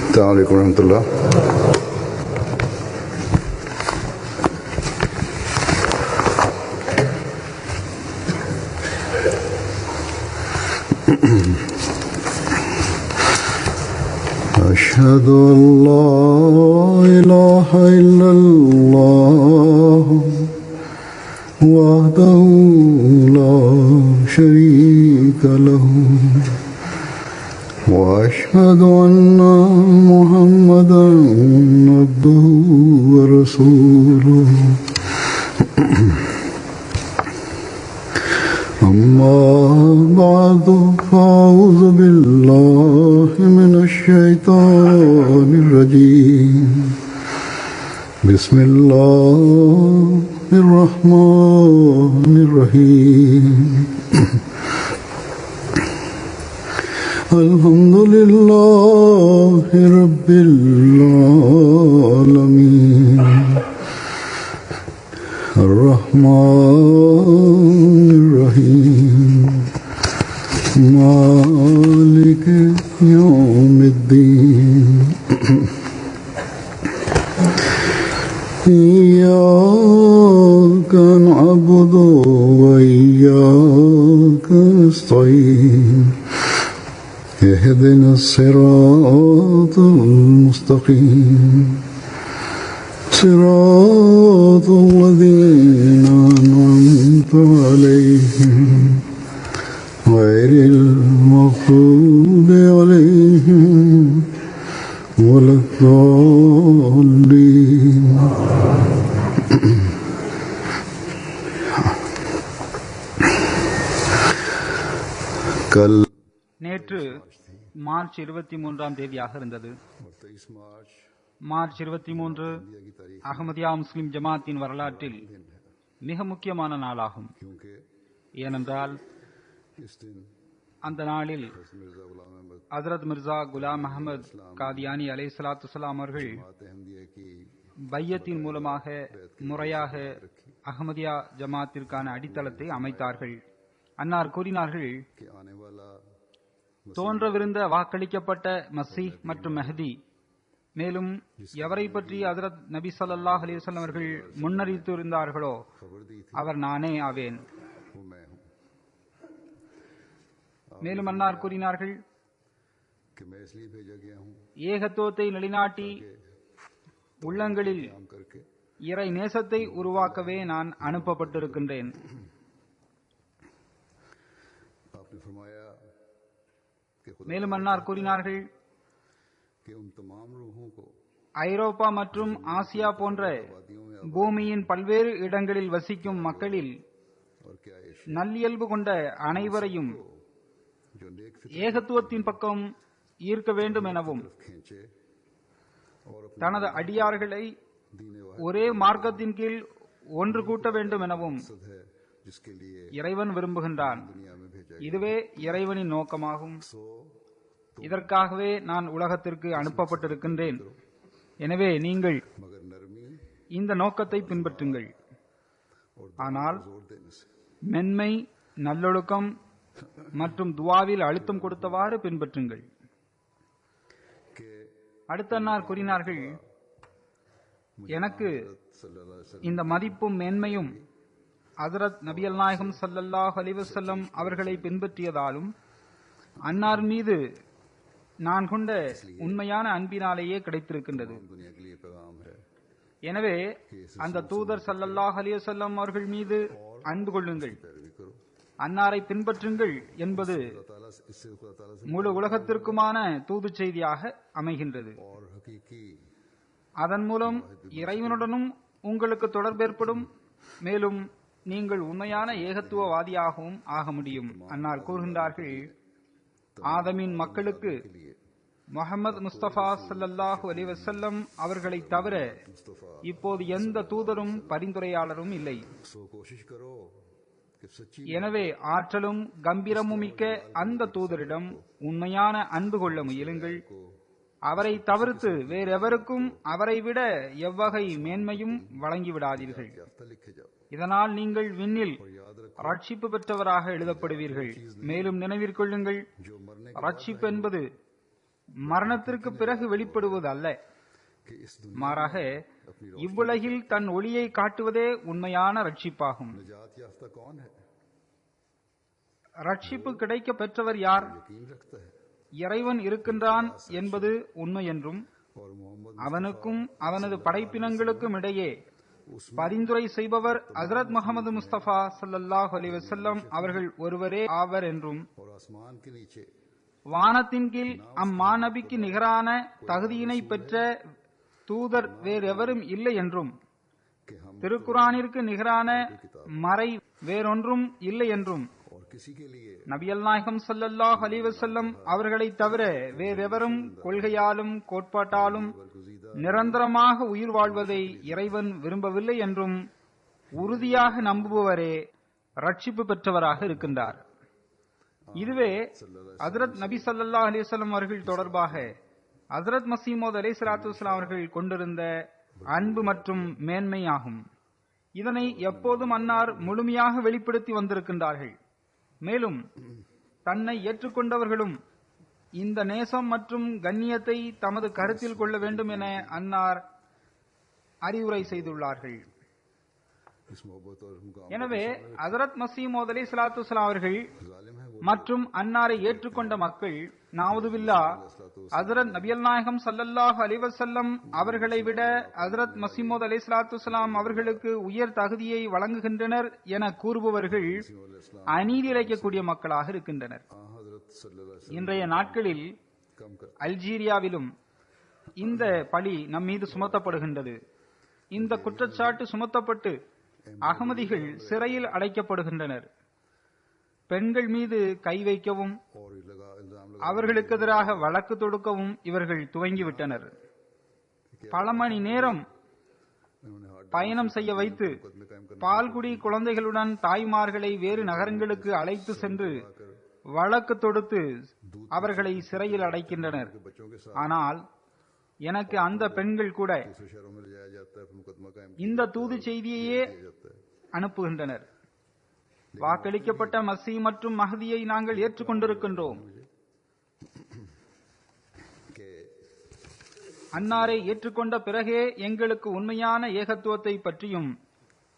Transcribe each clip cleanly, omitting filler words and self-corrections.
السلام عليكم ورحمة الله. أشهد أن لا إله إلا الله وحده لا شريك له وأشهد أن محمدا عبده ورسوله أما بعد فأعوذ بالله من الشيطان الرجيم بسم الله الرحمن الرحيم الحمد لله رب العالمين الرحمن الرحيم مالك يوم الدين إياك نعبد وإياك نستعين اهدنا الصراط المستقيم صراط الذين أنعمت عليهم غير المغضوب عليهم ولا الضالين. நேற்று மார்ச் 23ஆம் தேதியாக இருந்தது. மார்ச் 23 அஹ்மதியா முஸ்லிம் ஜமாத்தின் வரலாற்றில் மிக முக்கியமான நாளாகும். ஏனென்றால் அந்த நாளில் ஹஜ்ரத் மிர்சா குலாம் அஹமது காதியானி அலைஹிஸ்ஸலாத்து வஸ்ஸலாம் அவர்கள் பையத்தின் மூலமாக முறையாக அஹ்மதியா ஜமாத்திற்கான அடித்தளத்தை அமைத்தார்கள். அன்னார் கூறினார்கள், தோன்றவிருந்த வாக்களிக்கப்பட்ட மசீஹ் மற்றும் மெஹதி, மேலும் எவரை பற்றி ஹஜ்ரத் நபி ஸல்லல்லாஹு அலைஹி வஸல்லம் அவர்கள் முன்னறிவித்திருந்தார்களோ அவர் நானே ஆவேன். மேலும் அன்னார் கூறினார்கள், ஏகத்துவத்தை நிலைநாட்டி உள்ளங்களில் இறை நேசத்தை உருவாக்கவே நான் அனுப்பப்பட்டிருக்கின்றேன். மேலும் அன்னார் கூறினார்கள், ஐரோப்பா மற்றும் ஆசியா போன்ற பூமியின் பல்வேறு இடங்களில் வசிக்கும் மக்களில் நல்லியல்பு கொண்ட அனைவரையும் ஏகத்துவத்தின் பக்கம் ஈர்க்க வேண்டும் எனவும் தனது அடியார்களை ஒரே மார்க்கத்தின் கீழ் ஒன்று கூட்ட வேண்டும் எனவும் இறைவன் விரும்புகின்றான். இதுவே இறைவனின் நோக்கமாகும். இதற்காகவே நான் உலகத்திற்கு அனுப்பப்பட்டிருக்கின்றேன். எனவே நீங்கள் இந்த நோக்கத்தை பின்பற்றுங்கள். ஆனால் மென்மை, நல்லொழுக்கம் மற்றும் துவாவில் அழுத்தம் கொடுத்தவாறு பின்பற்றுங்கள். அடுத்த அன்னார் கூறினார்கள், எனக்கு இந்த மதிப்பும் மேன்மையும் ஹஜ்ரத் நபியல் நாயகம் ஸல்லல்லாஹு அலைஹி வஸல்லம் அவர்களை பின்பற்றியதாலும் அன்னார் மீது நான் கொண்ட உண்மையான அன்பினாலேயே கிடைத்திருக்கின்றது. எனவே அந்த தூதர் ஸல்லல்லாஹு அலைஹி வஸல்லம் அவர்கள் மீது அன்பு கொள்ளுங்கள், அன்னாரை பின்பற்றுங்கள் என்பது முழு உலகத்திற்குமான தூது செய்தியாக அமைகின்றது. அதன் மூலம் இறைவனுடனும் உங்களுக்கு தொடர்பேற்படும். மேலும் நீங்கள் உண்மையான ஏகத்துவவாதியாகவும் ஆக முடியும். அன்னார் கூறுகின்றார்கள், ஆதமின் மக்களுக்கு முஹம்மது முஸ்தபா ஸல்லல்லாஹு அலைஹி வஸல்லம் அவர்களை தவிர இப்போது எந்த தூதரும் பரிந்துரையாளரும் இல்லை. எனவே ஆற்றலும் கம்பீரமும் மிக்க அந்த தூதரிடம் உண்மையான அன்பு கொள்ள முயலுங்கள். அவரை தவிர்த்து வேறெவருக்கும் அவரை விட எவ்வகை மேன்மையும் வழங்கிவிடாதீர்கள். இதனால் நீங்கள் விண்ணில் ரட்சிப்பு பெற்றவராக எழுதப்படுவீர்கள். மேலும் நினைவிற்கொள்ளுங்கள், जो मरने ரட்சிப்பு என்பது மரணத்திற்கு பிறகு வெளிப்படுவது அல்ல. के इस மாறாக இவ்வுலகில் தன் ஒளியை காட்டுவதே உண்மையான ரட்சிப்பாகும். निजात याफ्ता कौन है? ரட்சிப்பு கிடைக்க பெற்றவர் யார்? यकीन रखता है இறைவன் இருக்கின்றான் என்பது உண்மை என்றும் और मोहम्मद அவனுக்கும் அவனது படைப்பினங்களுக்கும் இடையே பரிந்துரை செய்பவர் ஹஜ்ரத் முஹம்மது முஸ்தபா ஸல்லல்லாஹு அலைஹி வஸல்லம் அவர்கள் ஒருவரே ஆவர் என்றும் और आसमान के नीचे வானத்தின் கீழ் அம்மாநபிக்கு நிகரான தகுதியினை பெற்ற தூதர் வேறெவரும் இல்லை என்றும் कि हम திருக்குரானிற்கு நிகரான மறை வேறொன்றும் இல்லை என்றும் और किसी के लिए நபியல் நாயகம் ஸல்லல்லாஹு அலைஹி வஸல்லம் அவர்களை தவிர வேறெவரும் கொள்கையாலும் கோட்பாட்டாலும் நிரந்தரமாக உயிர் வாழ்வதை இறைவன் விரும்பவில்லை என்றும் உறுதியாக நம்புபவரே ரட்சிப்பு பெற்றவராக இருக்கின்றார். இதுவே ஹஜ்ரத் நபி ஸல்லல்லாஹு அலைஹி வஸல்லம் அவர்கள் தொடர்பாக ஹஜ்ரத் மஸீமௌத் அலைஹிஸ்ஸலாத்து வஸ்ஸலாம் அவர்கள் கொண்டிருந்த அன்பு மற்றும் மேன்மை ஆகும். இதனை எப்போதும் அன்னார் முழுமையாக வெளிப்படுத்தி வந்திருக்கின்றார்கள். மேலும் தன்னை ஏற்றுக்கொண்டவர்களும் இந்த நேசம் மற்றும் கண்ணியத்தை தமது கருத்தில் கொள்ள வேண்டும் என அன்னார் அறிவுரை செய்துள்ளார்கள். इस मोहब्बत और मुकाम எனவே ஹஜ்ரத் மஸீமௌத் அலைஹிஸ்ஸலாத்து வஸ்ஸலாம் அவர்கள் जालिम है वो மற்றும் அன்னாரை ஏற்றுக்கொண்ட மக்கள் நாவுதுபில்லா ஹஜ்ரத் நபியல் நாயகம் ஸல்லல்லாஹு அலைஹி வஸல்லம் அவர்களை விட ஹஜ்ரத் மஸீமௌத் அலைஹிஸ்ஸலாத்து வஸ்ஸலாம் அவர்களுக்கு உயர் தகுதியை வழங்குகின்றனர் என கூறுபவர்கள் அநீதி இழைக்கக்கூடிய மக்களாக இருக்கின்றனர். हजरत सल्लल्लाहु अलैहि இன்றைய நாட்களில் वसल्लम कम कर அல்ஜீரியாவிலும் இந்த பழி நம் மீது சுமத்தப்படுகின்றது. இந்த குற்றச்சாட்டு சுமத்தப்பட்டு அகமதிகள் சிறையில் அடைக்கப்படுகின்றனர். பெண்கள் மீது கை வைக்கவும் और लगा इल्जाम लगा அவர்களுக்கு எதிராக வழக்கு தொடுக்கவும் இவர்கள் துவங்கிவிட்டனர். பல மணி நேரம் उन्होंने हाथ பயணம் செய்ய வைத்து मुकदमे कायम करने பால்குடி குழந்தைகளுடன் தாய்மார்களை வேறு நகரங்களுக்கு அழைத்து சென்று வழக்கு தொடுத்து அவர்களை சிறையில் அடைக்கின்றனர். के बच्चों के साथ ஆனால் எனக்கு அந்த பெண்கள் கூட दूसरे शहरों में ले जाया जाता है फिर मुकदमा कायम இந்த तூது செய்தியையே किया जाता है அனுப்புகின்றனர். வாக்களிக்கப்பட்ட மஸீ மற்றும் மஹதியை நாங்கள் ஏற்றுக்கொண்டிருக்கின்றோம். कि அன்னாரை ஏற்றுக்கொண்ட பிறகே எங்களுக்கு உண்மையான ஏகத்துவத்தை பற்றியும்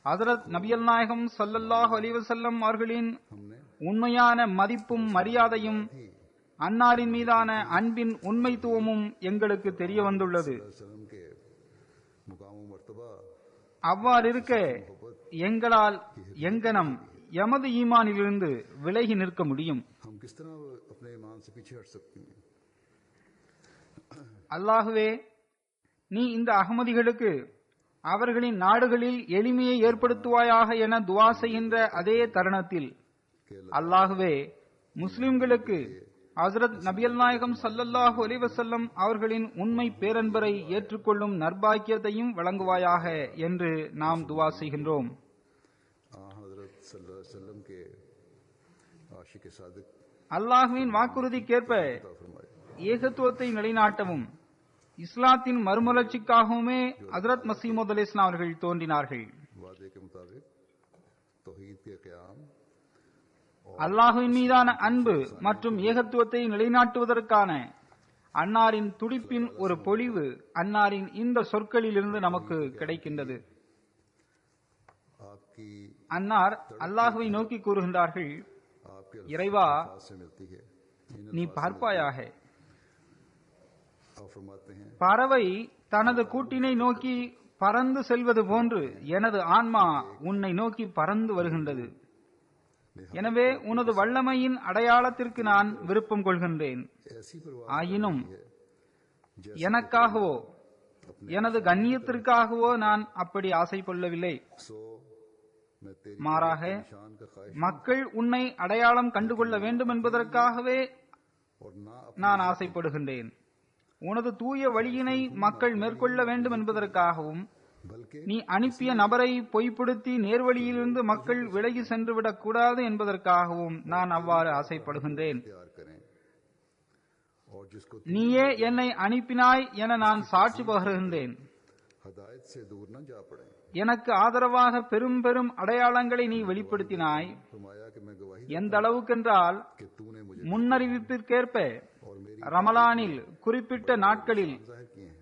ஹஜ்ரத் நபியல் நாயகம் ஸல்லல்லாஹு அலைஹி வஸல்லம் அவர்களின் हमने உண்மையான மதிப்பும் மரியாதையும் அன்னாரின் மீதான அன்பின் உண்மைத்துவமும் எங்களுக்கு தெரிய வந்துள்ளது. वसल्लम के मुकाम मर्तबा அவ்வாறு இருக்க எங்களால் எங்கனம் எமது ஈமானிலிருந்து விலகி நிற்க முடியும்? हम किस तरह अपने ईमान से पीछे हट सकते हैं? அல்லாஹுவே, நீ இந்த அகமதிகளுக்கு அவர்களின் நாடுகளில் எளிமையை ஏற்படுத்துவாயாக என துவா செய்கின்ற அதே தருணத்தில் அல்லாஹுவே, முஸ்லிம்களுக்கு ஹஜ்ரத் நபியல் நாயகம் ஸல்லல்லாஹு அலைஹி வஸல்லம் அவர்களின் உண்மை பேரன்பரை ஏற்றுக்கொள்ளும் நற்பாக்கியத்தையும் வழங்குவாயாக என்று நாம் துவா செய்கின்றோம். हजरत सल्लल्लाहु अलैहि वसल्लम के आशिक सादिक அல்லாஹுவின் வாக்குறுதிக்கேற்ப फरमाए ஏகத்துவத்தை நிலைநாட்டவும் இஸ்லாத்தின் மறுமலர்ச்சிக்காகவுமே ஹஜ்ரத் மஸீமௌத் அலைஹிஸ்ஸலாம் அவர்கள் தோன்றினார்கள். वादे के मुताबिक तौहीद के क़याम அல்லாஹுவின் மீதான அன்பு மற்றும் ஏகத்துவத்தை நிலைநாட்டுவதற்கான அன்னாரின் துடிப்பின் ஒரு பொழிவு அன்னாரின் இந்த சொற்களிலிருந்து நமக்கு கிடைக்கின்றது. आपकी அன்னார் அல்லாஹுவை நோக்கி கூறுகின்றார்கள், आपके இறைவா, अल्फाज से मिलती है நீ பார்ப்பாயாக, आप फरमाते हैं பறவை தனது கூட்டினை நோக்கி பறந்து செல்வது போன்று எனது ஆன்மா உன்னை நோக்கி பறந்து வருகின்றது. எனவே உனது வல்லமையின் அடையாளத்திற்கு நான் விருப்பம் கொள்கின்றேன். ऐसी परवाह ஆயினும் है எனக்காகவோ எனது கண்ணியத்திற்காகவோ நான் அப்படி ஆசை கொள்ளவில்லை. सो मैं तेरी மாறாக निशान का ख्वाहिश மக்கள் உன்னை அடையாளம் கண்டுகொள்ள வேண்டும் என்பதற்காகவே और ना நான் ஆசைப்படுகின்றேன். உனது தூய வழியினை மக்கள் மேற்கொள்ள வேண்டும் என்பதற்காகவும் बल्कि நீ அனுப்பிய நபரை பொய்ப்படுத்தி நேர்வழியிலிருந்து மக்கள் விலகி சென்று விடக் கூடாது என்பதற்காகவும் நான் அவ்வாறு ஆசைப்படுகின்றேன். तैयार करें और जिसको நீயே என்னை அனுப்பினாய் என நான் சாட்சி பகருகின்றேன். हदायत से दूर न जा पड़े எனக்கு ஆதரவாக பெரும் பெரும் அடையாளங்களை நீ வெளிப்படுத்தினாய். फरमाया कि मैं गवाही எந்த அளவுக்கென்றால் कि तूने मुझे முன்னறிவிப்பிற்கேற்ப और मेरी ரமலானில் குறிப்பிட்ட நாட்களில் जाहिर किए हैं।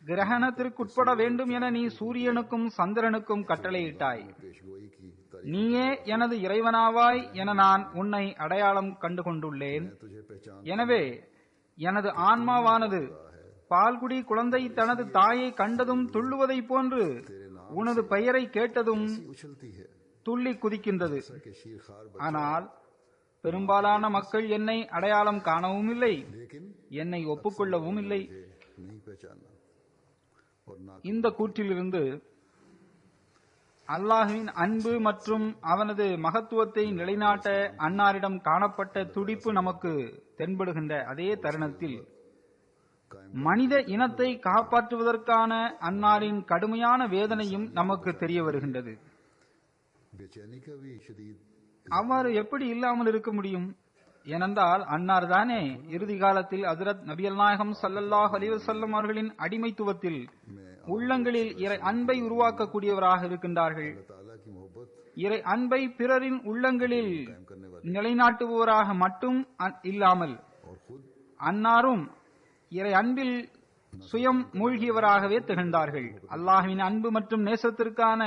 கிரகணத்திற்குட்பட வேண்டும் என நீ சூரியனுக்கும் சந்திரனுக்கும் கட்டளையிட்டாய். पेशगोई की तारीफ நீயே எனது இறைவனாவாய் என நான் உன்னை அடையாளம் கண்டு கொண்டுள்ளேன். तुझे पहचान எனவே எனது ஆன்மாவானது பால்குடி குழந்தை தனது தாயை கண்டதும் துள்ளுவதைப் போன்று உனது பெயரை கேட்டதும் उछलती है துள்ளி குதிக்கின்றது. कि शीर खार ஆனால் பெரும்பாலான மக்கள் என்னை அடையாளம் காணவும் இல்லை, लेकिन என்னை ஒப்புக்கொள்ளவும் இல்லை. मुझे नहीं पहचाना और ना இந்த கூற்றிலிருந்து அல்லாஹ்வின் அன்பு மற்றும் அவனது மகத்துவத்தை நிலைநாட்ட அன்னாரிடம் காணப்பட்ட துடிப்பு நமக்கு தென்படுகின்ற அதே தருணத்தில் மனித இனத்தை காப்பாற்றுவதற்கான அன்னாரின் கடுமையான வேதனையும் நமக்கு தெரிய வருகின்றது. बेचैनी का भी शदीद அவ்வாறு எப்படி இல்லாமல் இருக்க முடியும்? ஏனென்றால் அன்னார் தானே இறுதி காலத்தில் ஹஜ்ரத் நபிகள் நாயகம் ஸல்லல்லாஹு அலைஹி வஸல்லம் அவர்களின் அடிமைத்துவத்தில் உள்ளங்களில் இறை அன்பை உருவாக்கக்கூடியவராக இருக்கின்றார்கள். ताला की मोहब्बत இறை அன்பை பிறரின் உள்ளங்களில் कायम करने वाले நிலைநாட்டுபவராக மட்டும் இல்லாமல் और खुद அன்னாரும் இறை அன்பில் சுயம் மூழ்கியவராகவே திகழ்ந்தார்கள். அல்லாஹ்வின் அன்பு மற்றும் நேசத்திற்கான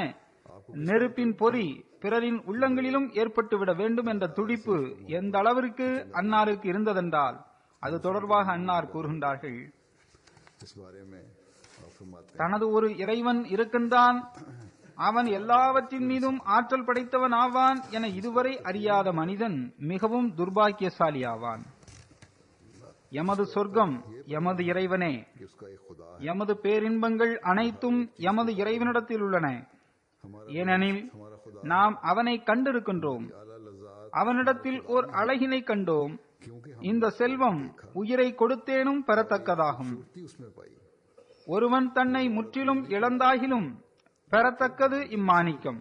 நெருப்பின் பொறி பிறரின் உள்ளங்களிலும் ஏற்பட்டுவிட வேண்டும் என்ற துடிப்பு எந்த அளவிற்கு அன்னாருக்கு இருந்ததென்றால் அது தொடர்பாக அன்னார் கூறுகின்றார்கள், इस बारे में आप फरमाते தனது ஒரு இறைவன் இருக்கின்றான், அவன் எல்லாவற்றின் மீதும் ஆற்றல் படைத்தவன் ஆவான் என இதுவரை அறியாத மனிதன் மிகவும் துர்பாக்கியசாலி ஆவான். எமது சொர்க்கம் எமது இறைவனே, कि उसका एक खुदा है। எமது பேரின்பங்கள் அனைத்தும் எமது இறைவனிடத்தில் உள்ளன. ஏனெனில் हमारा खुदा நாம் அவனை கண்டிருக்கின்றோம், आला लज़्ज़ात அவனிடத்தில் ஓர் அழகினை கண்டோம். क्योंकि இந்த செல்வம் உயிரை கொடுத்தேனும் பெறத்தக்கதாகும். हमती उसमें पाई। ஒருவன் தன்னை முற்றிலும் இழந்தாகிலும் பெறத்தக்கது இம்மாணிக்கம்.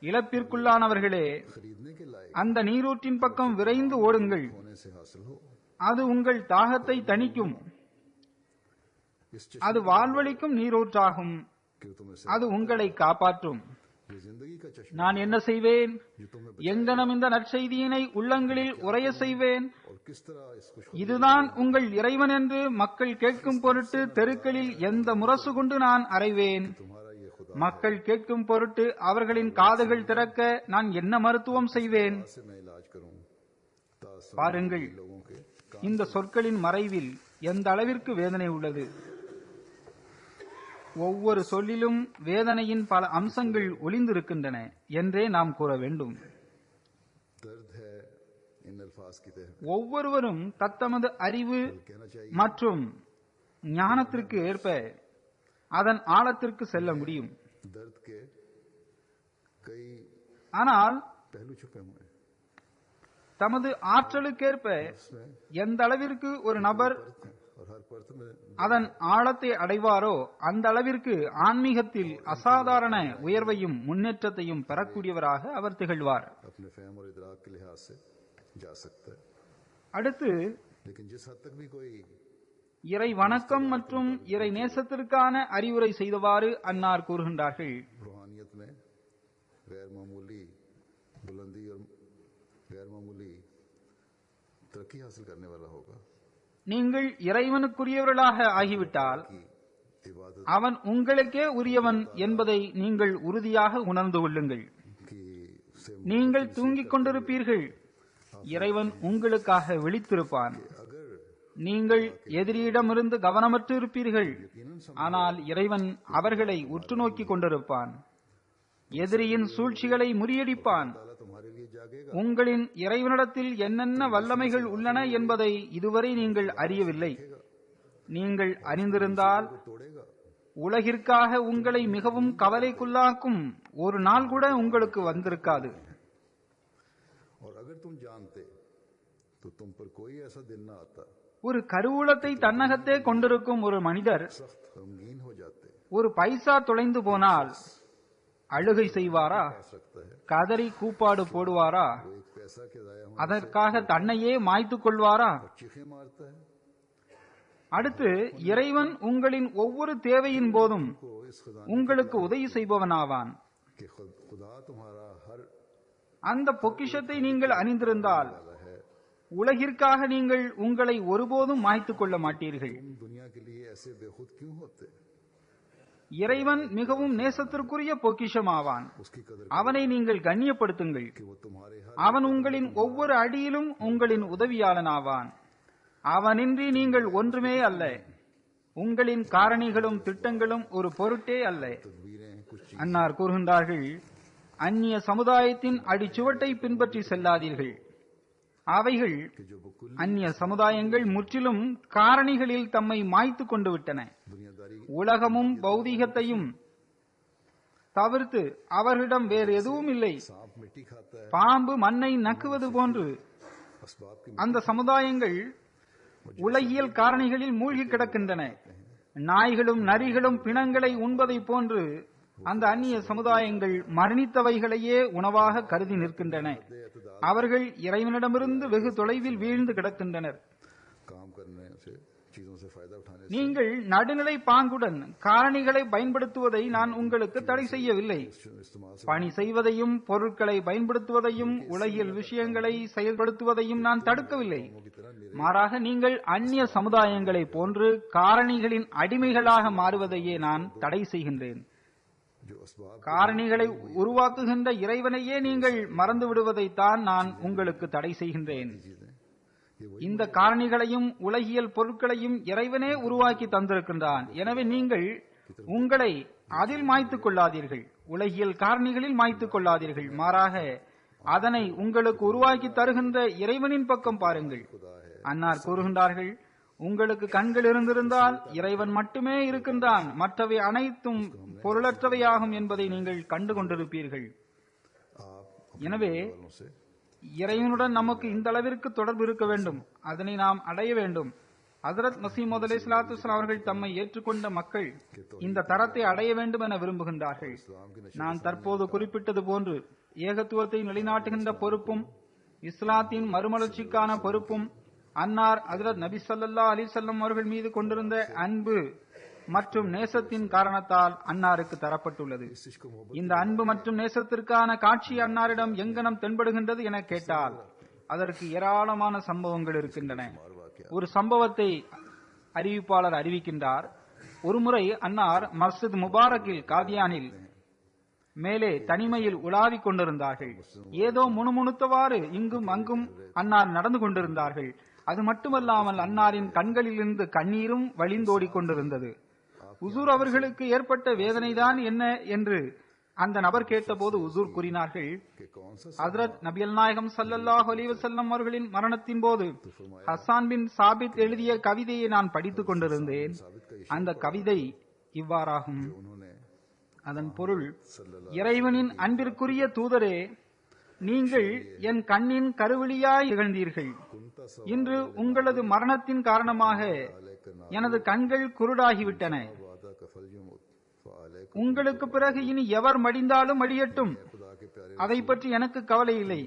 இழப்பிற்குள்ளானவர்களே, खरीदने के लायक அந்த நீரூற்றின் பக்கம் விரைந்து ஓடுங்கள், होने से हासिल हो। அது உங்கள் தாகத்தை தணிக்கும். इस அது வாழ்வளிக்கும் நீரூற்றாகும், कि तुम्हें से அது उங்களை காப்பாற்றும். ये जिंदगी का चश्मा நான் என்ன செய்வேன்? जो तुम्हें எங்கனம் இந்த நற்செய்தியினை உள்ளங்களில் உறைய செய்வேன். और किस तरह इस खुश இதுதான் உங்கள் இறைவன் என்று மக்கள் கேட்கும் பொருட்டு தெருக்களில் எந்த முரசு கொண்டு நான் அறைவேன். तुम्हारा ये खुदा மக்கள் கேட்கும் பொருட்டு அவர்களின் காதுகள் திறக்க நான் என்ன மருத்துவம் செய்வேன்? से मैं इलाज करूं तासम பாருங்கள், लोगों के இந்த சொற்களின் மறைவில் எந்த அளவிற்கு வேதனை உள்ளது. ஒவ்வொரு சொல்லிலும் வேதனையின் பல அம்சங்கள் ஒளிந்திருக்கின்றன என்றே நாம் கூற வேண்டும். दर्द है इन अल्फाज की तह ஒவ்வொருவரும் தத்தமது அறிவு कहना चाहिए மற்றும் ஞானத்திற்கு ஏற்ப அதன் ஆழத்திற்கு செல்ல முடியும். दर्द के कई ஆனால் पहलू छुपे हुए हैं। தமது ஆற்றலுக்கேற்ப इसमें எந்த அளவிற்கு ஒரு நபர் परत है और हर परत में அதன் ஆழத்தை அடைவாரோ அந்த அளவிற்கு ஆன்மீகத்தில் அசாதாரண உயர்வையும் முன்னேற்றத்தையும் பெறக்கூடியவராக அவர் திகழ்வார். अपने फहम और इदराक के लिहाज से जा सकता है। அடுத்து लेकिन जिस हद तक भी कोई இறை வணக்கம் மற்றும் இறை நேசத்திற்கான அறிவுரை செய்தவாறு அன்னார் கூறுகின்றார்கள், रूहानियत में गैर मामूली बुलंदी और गैर मामूली तरक्की हासिल करने वाला होगा நீங்கள் இறைவனுக்குரியவர்களாக ஆகிவிட்டால் कि इबादत அவன் உங்களுக்கே உரியவன் என்பதை நீங்கள் உறுதியாக உணர்ந்து கொள்ளுங்கள். की से நீங்கள் தூங்கிக் கொண்டிருப்பீர்கள், இறைவன் உங்களுக்காக விழித்திருப்பான். अगर நீங்கள் எதிரியிடமிருந்து கவனமற்று இருப்பீர்கள், ஆனால் இறைவன் அவர்களை உற்று நோக்கிக் கொண்டிருப்பான். எதிரியின் சூழ்ச்சிகளை முறியடிப்பான். ताला तुम्हारे लिए जागेगा உங்களின் இறைவனிடத்தில் என்னென்ன வல்லமைகள் உள்ளன என்பதை இதுவரை நீங்கள் அறியவில்லை. நீங்கள் அறிந்திருந்தால் तोड़ेगा உலகிற்காக உங்களை மிகவும் கவலைக்குள்ளாக்கும் ஒரு நாள் கூட உங்களுக்கு வந்திருக்காது. और अगर तुम जानते तो तुम पर कोई ऐसा दिन ना आता ஒரு கருவூலத்தை தன்னகத்தே கொண்டிருக்கும் ஒரு மனிதர் सख्त गमगीन हो जाते ஒரு பைசா தொலைந்து போனால் அழுகை செய்வாரா? आ सकता है கதறி கூப்பாடு போடுவாரா? वो एक पैसा के जाया होने அதற்காக தன்னையே மாய்த்துக் கொள்வாரா? चीखें मारता है அடுத்து, இறைவன் உங்களின் ஒவ்வொரு தேவையின் போதும் உங்களுக்கு உதவி செய்பவனாவான். அந்த பொக்கிஷத்தை நீங்கள் அணிந்திருந்தால் உலகிற்காக நீங்கள் உங்களை ஒருபோதும் மாய்த்துக் கொள்ள மாட்டீர்கள். இறைவன் மிகவும் நேசத்திற்குரிய பொக்கிஷமாவான். அவனை நீங்கள் கண்ணியப்படுத்துங்கள். அவன் உங்களின் ஒவ்வொரு அடியிலும் உங்களின் உதவியாளனாவான். அவனின்றி நீங்கள் ஒன்றுமே அல்ல. உங்களின் காரணிகளும் திட்டங்களும் ஒரு பொருட்டே அல்ல. அன்னார் கூறுகின்றார்கள், அந்நிய சமுதாயத்தின் அடிச்சுவட்டை பின்பற்றி செல்லாதீர்கள். அவைகள் அந்நிய சமுதாயங்கள் முற்றிலும் காரணிகளில் தம்மை மாய்த்து கொண்டு விட்டன. உலகமும் பௌதீகத்தையும் தவிர்த்து அவர்களிடம் வேறு எதுவும் இல்லை. பாம்பு மண்ணை நக்குவது போன்று அந்த சமுதாயங்கள் உலகியல் காரணிகளில் மூழ்கி கிடக்கின்றன. நாய்களும் நரிகளும் பிணங்களை உண்பதை போன்று அந்த அந்நிய சமுதாயங்கள் மரணித்தவைகளையே உணவாக கருதி நிற்கின்றன. அவர்கள் இறைவனிடமிருந்து வெகு தொலைவில் வீழ்ந்து கிடக்கின்றனர். நீங்கள் நடுநிலை பாங்குடன் காரணிகளை பயன்படுத்துவதை நான் உங்களுக்கு தடை செய்யவில்லை. பணி செய்வதையும் பொருட்களை பயன்படுத்துவதையும் உலகியல் விஷயங்களை செயல்படுத்துவதையும் நான் தடுக்கவில்லை. மாறாக நீங்கள் அந்நிய சமுதாயங்களை போன்று காரணிகளின் அடிமைகளாக மாறுவதையே நான் தடை செய்கின்றேன். காரணிகளை உருவாக்குகின்ற இறைவனையே நீங்கள் மறந்து விடுவதைத்தான் நான் உங்களுக்கு தடை செய்கின்றேன். இந்த காரணிகளையும் உலகியல் பொருட்களையும் இறைவனே உருவாக்கி தந்திருக்கின்றான். எனவே நீங்கள் உங்களை அதில் மாய்த்துக் கொள்ளாதீர்கள், உலகியல் காரணிகளில் மாய்த்துக் கொள்ளாதீர்கள். மாறாக அதனை உங்களுக்கு உருவாக்கி தருகின்ற இறைவனின் பக்கம் பாருங்கள். அன்னார் கூறுகின்றார்கள், உங்களுக்கு கண்கள் இருந்திருந்தால் இறைவன் மட்டுமே இருக்கின்றான், மற்றவை அனைத்தும் பொருளற்றவையாகும் என்பதை நீங்கள் கண்டு கொண்டிருப்பீர்கள். எனவே இறைவனுடன் நமக்கு இந்த அளவிற்கு தொடர்பு இருக்க வேண்டும், அதனை நாம் அடைய வேண்டும். ஹஜ்ரத் மஸீஹ் மவ்ஊத் அலைஹிஸ்ஸலாத்து வஸ்ஸலாம் அவர்கள் தம்மை ஏற்றுக்கொண்ட மக்கள் இந்த தரத்தை அடைய வேண்டும் என விரும்புகின்றார்கள். நான் தற்போது குறிப்பிட்டது போன்று ஏகத்துவத்தை நிலைநாட்டுகின்ற பொறுப்பும் இஸ்லாத்தின் மறுமலர்ச்சிக்கான பொறுப்பும் அன்னார் ஹஜ்ரத் நபி ஸல்லல்லாஹு அலைஹி வஸல்லம் அவர்கள் மீது கொண்டிருந்த அன்பு மற்றும் நேசத்தின் காரணத்தால் அன்னாருக்கு தரப்பட்டுள்ளது. இந்த அன்பு மற்றும் நேசத்திற்கான காட்சி அன்னாரிடம் எங்கனம் தென்படுகின்றது என கேட்டால் அதற்கு ஏராளமான சம்பவங்கள் இருக்கின்றன. ஒரு சம்பவத்தை அறிவிப்பாளர் அறிவிக்கின்றார். ஒருமுறை அன்னார் மஸ்ஜித் முபாரக்கில் காதியானில் மேலே தனிமையில் உலாவிக் கொண்டிருந்தார்கள். ஏதோ முணுமுணுத்தவாறு இங்கும் அங்கும் அன்னார் நடந்து கொண்டிருந்தார்கள். அது மட்டுமல்லாமல் அன்னாரின் கண்களிலிருந்து கண்ணீரும் வழிந்தோடிக் கொண்டிருந்தது. உசூர் அவர்களுக்கு ஏற்பட்ட வேதனைதான் என்ன என்று அந்த நபர் கேட்டபோது உசூர் கூறினார்கள், ஹஜ்ரத் நபியல் நாயகம் ஸல்லல்லாஹு அலைஹி வஸல்லம் அவர்களின் மரணத்தின் போது ஹஸ்ஸான் பின் சாபித் எழுதிய கவிதையை நான் படித்துக் கொண்டிருந்தேன். அந்த கவிதை இவ்வாறாகும். அதன் பொருள், இறைவனின் அன்பிற்குரிய தூதரே, நீங்கள் என் கண்ணின் கருவிழியாய் திகழ்ந்தீர்கள். இன்று உங்களது மரணத்தின் காரணமாக எனது கண்கள் குருடாகிவிட்டன. உங்களுக்கு பிறகு இனி எவர் மடிந்தாலும் மடியட்டும், அதை பற்றி எனக்கு கவலை இல்லை.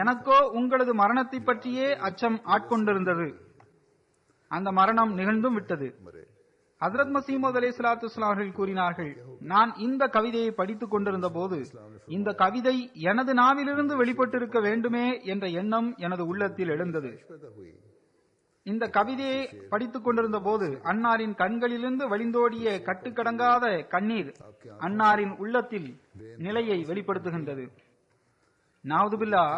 எனக்கோ உங்களது மரணத்தை பற்றியே அச்சம் ஆட்கொண்டிருந்தது. அந்த மரணம் நிகழ்ந்தும் விட்டது. ஹஜ்ரத் மஸீஹ் மவ்ஊத் அலைஹிஸ்ஸலாத்து வஸ்ஸலாம் அவர்கள் கூறினார்கள், நான் இந்த கவிதையை படித்துக் கொண்டிருந்த போது இந்த கவிதை எனது நாவிலிருந்து வெளிப்பட்டிருக்க வேண்டுமே என்ற எண்ணம் எனது உள்ளத்தில் எழுந்தது. இந்த கவிதையை படித்துக் கொண்டிருந்த போது அன்னாரின் கண்களிலிருந்து வழிந்தோடிய கட்டுக்கடங்காத கண்ணீர் அன்னாரின் உள்ளத்தில் நிலையை வெளிப்படுத்துகின்றது. நஅூதுபில்லாஹ்,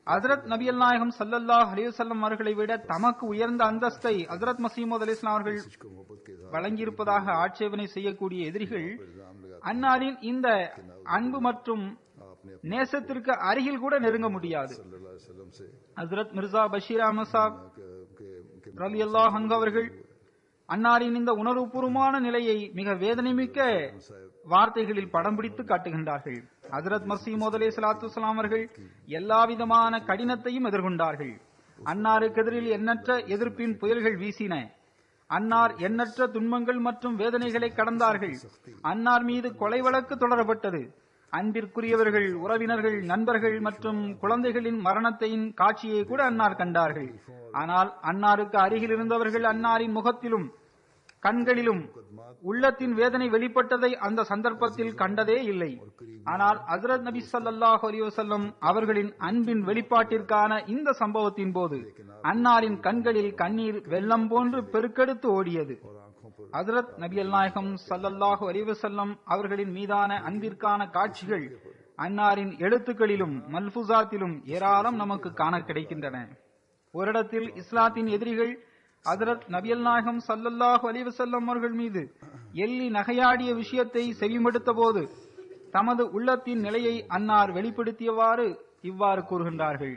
ஹஜ்ரத் நபியல் நாயகம் ஸல்லல்லாஹு அலைஹி வஸல்லம் அவர்களை விட தமக்கு உயர்ந்த அந்தஸ்தை ஹஜ்ரத் மஸீஹ் மவ்ஊத் அலைஹிஸ்ஸலாம் அவர்கள் வழங்கியிருப்பதாக ஆட்சேபனை செய்யக்கூடிய எதிரிகள் அன்னாரின் இந்த அன்பு மற்றும் நேசத்திற்கு அருகில் கூட நெருங்க முடியாது. ஹஜ்ரத் மிர்சா பஷீர் அஹ்மத் சாப் ரலியல்லாஹு அன்ஹு அவர்கள் அன்னாரின் இந்த உணர்வுபூர்வமான நிலையை மிக வேதனைமிக்க வார்த்தைகளில் படம் பிடித்து காட்டுகின்றார்கள். ஹஜ்ரத் மஸீஹ் மவ்ஊத் அலைஹிஸ்ஸலாத்து வஸ்ஸலாம் அவர்கள் எல்லா விதமான கடினத்தையும் எதிர்கொண்டார்கள். அன்னாருக்கு எதிரில் எண்ணற்ற எதிர்ப்பின் புயல்கள் வீசின. அன்னார் எண்ணற்ற துன்பங்கள் மற்றும் வேதனைகளை கடந்தார்கள். அன்னார் மீது கொலை வழக்கு தொடரப்பட்டது. அன்பிற்குரியவர்கள், உறவினர்கள், நண்பர்கள் மற்றும் குழந்தைகளின் மரணத்தின் காட்சியை கூட அன்னார் கண்டார்கள். ஆனால் அன்னாருக்கு அருகில் இருந்தவர்கள் அன்னாரின் முகத்திலும் கண்களிலும் உள்ளத்தின் வேதனை வெளிப்பட்டதை அந்த சந்தர்ப்பத்தில் கண்டதே இல்லை. ஆனால் ஹஜ்ரத் நபி ஸல்லல்லாஹு அலைஹி வஸல்லம் அவர்களின் அன்பின் வெளிப்பாட்டிற்கான இந்த சம்பவத்தின் போது அன்னாரின் கண்களில் கண்ணீர் வெள்ளம் போன்று பெருக்கெடுத்து ஓடியது. ஹஜ்ரத் நபிகள் நாயகம் ஸல்லல்லாஹு அலைஹி வஸல்லம் அவர்களின் மீதான அன்பிற்கான காட்சிகள் அன்னாரின் எழுத்துக்களிலும் மல்புசாத்திலும் ஏராளம் நமக்கு காண கிடைக்கின்றன. ஒரு இடத்தில் இஸ்லாத்தின் எதிரிகள் ஹஜ்ரத் நபிகள் நாயகம் ஸல்லல்லாஹு அலைஹி வஸல்லம் அவர்கள் மீது எள்ளி நகையாடிய விஷயத்தை செவிமடுத்த போது தமது உள்ளத்தின் நிலையை அன்னார் வெளிப்படுத்தியவாறு இவ்வாறு கூறுகின்றார்கள்.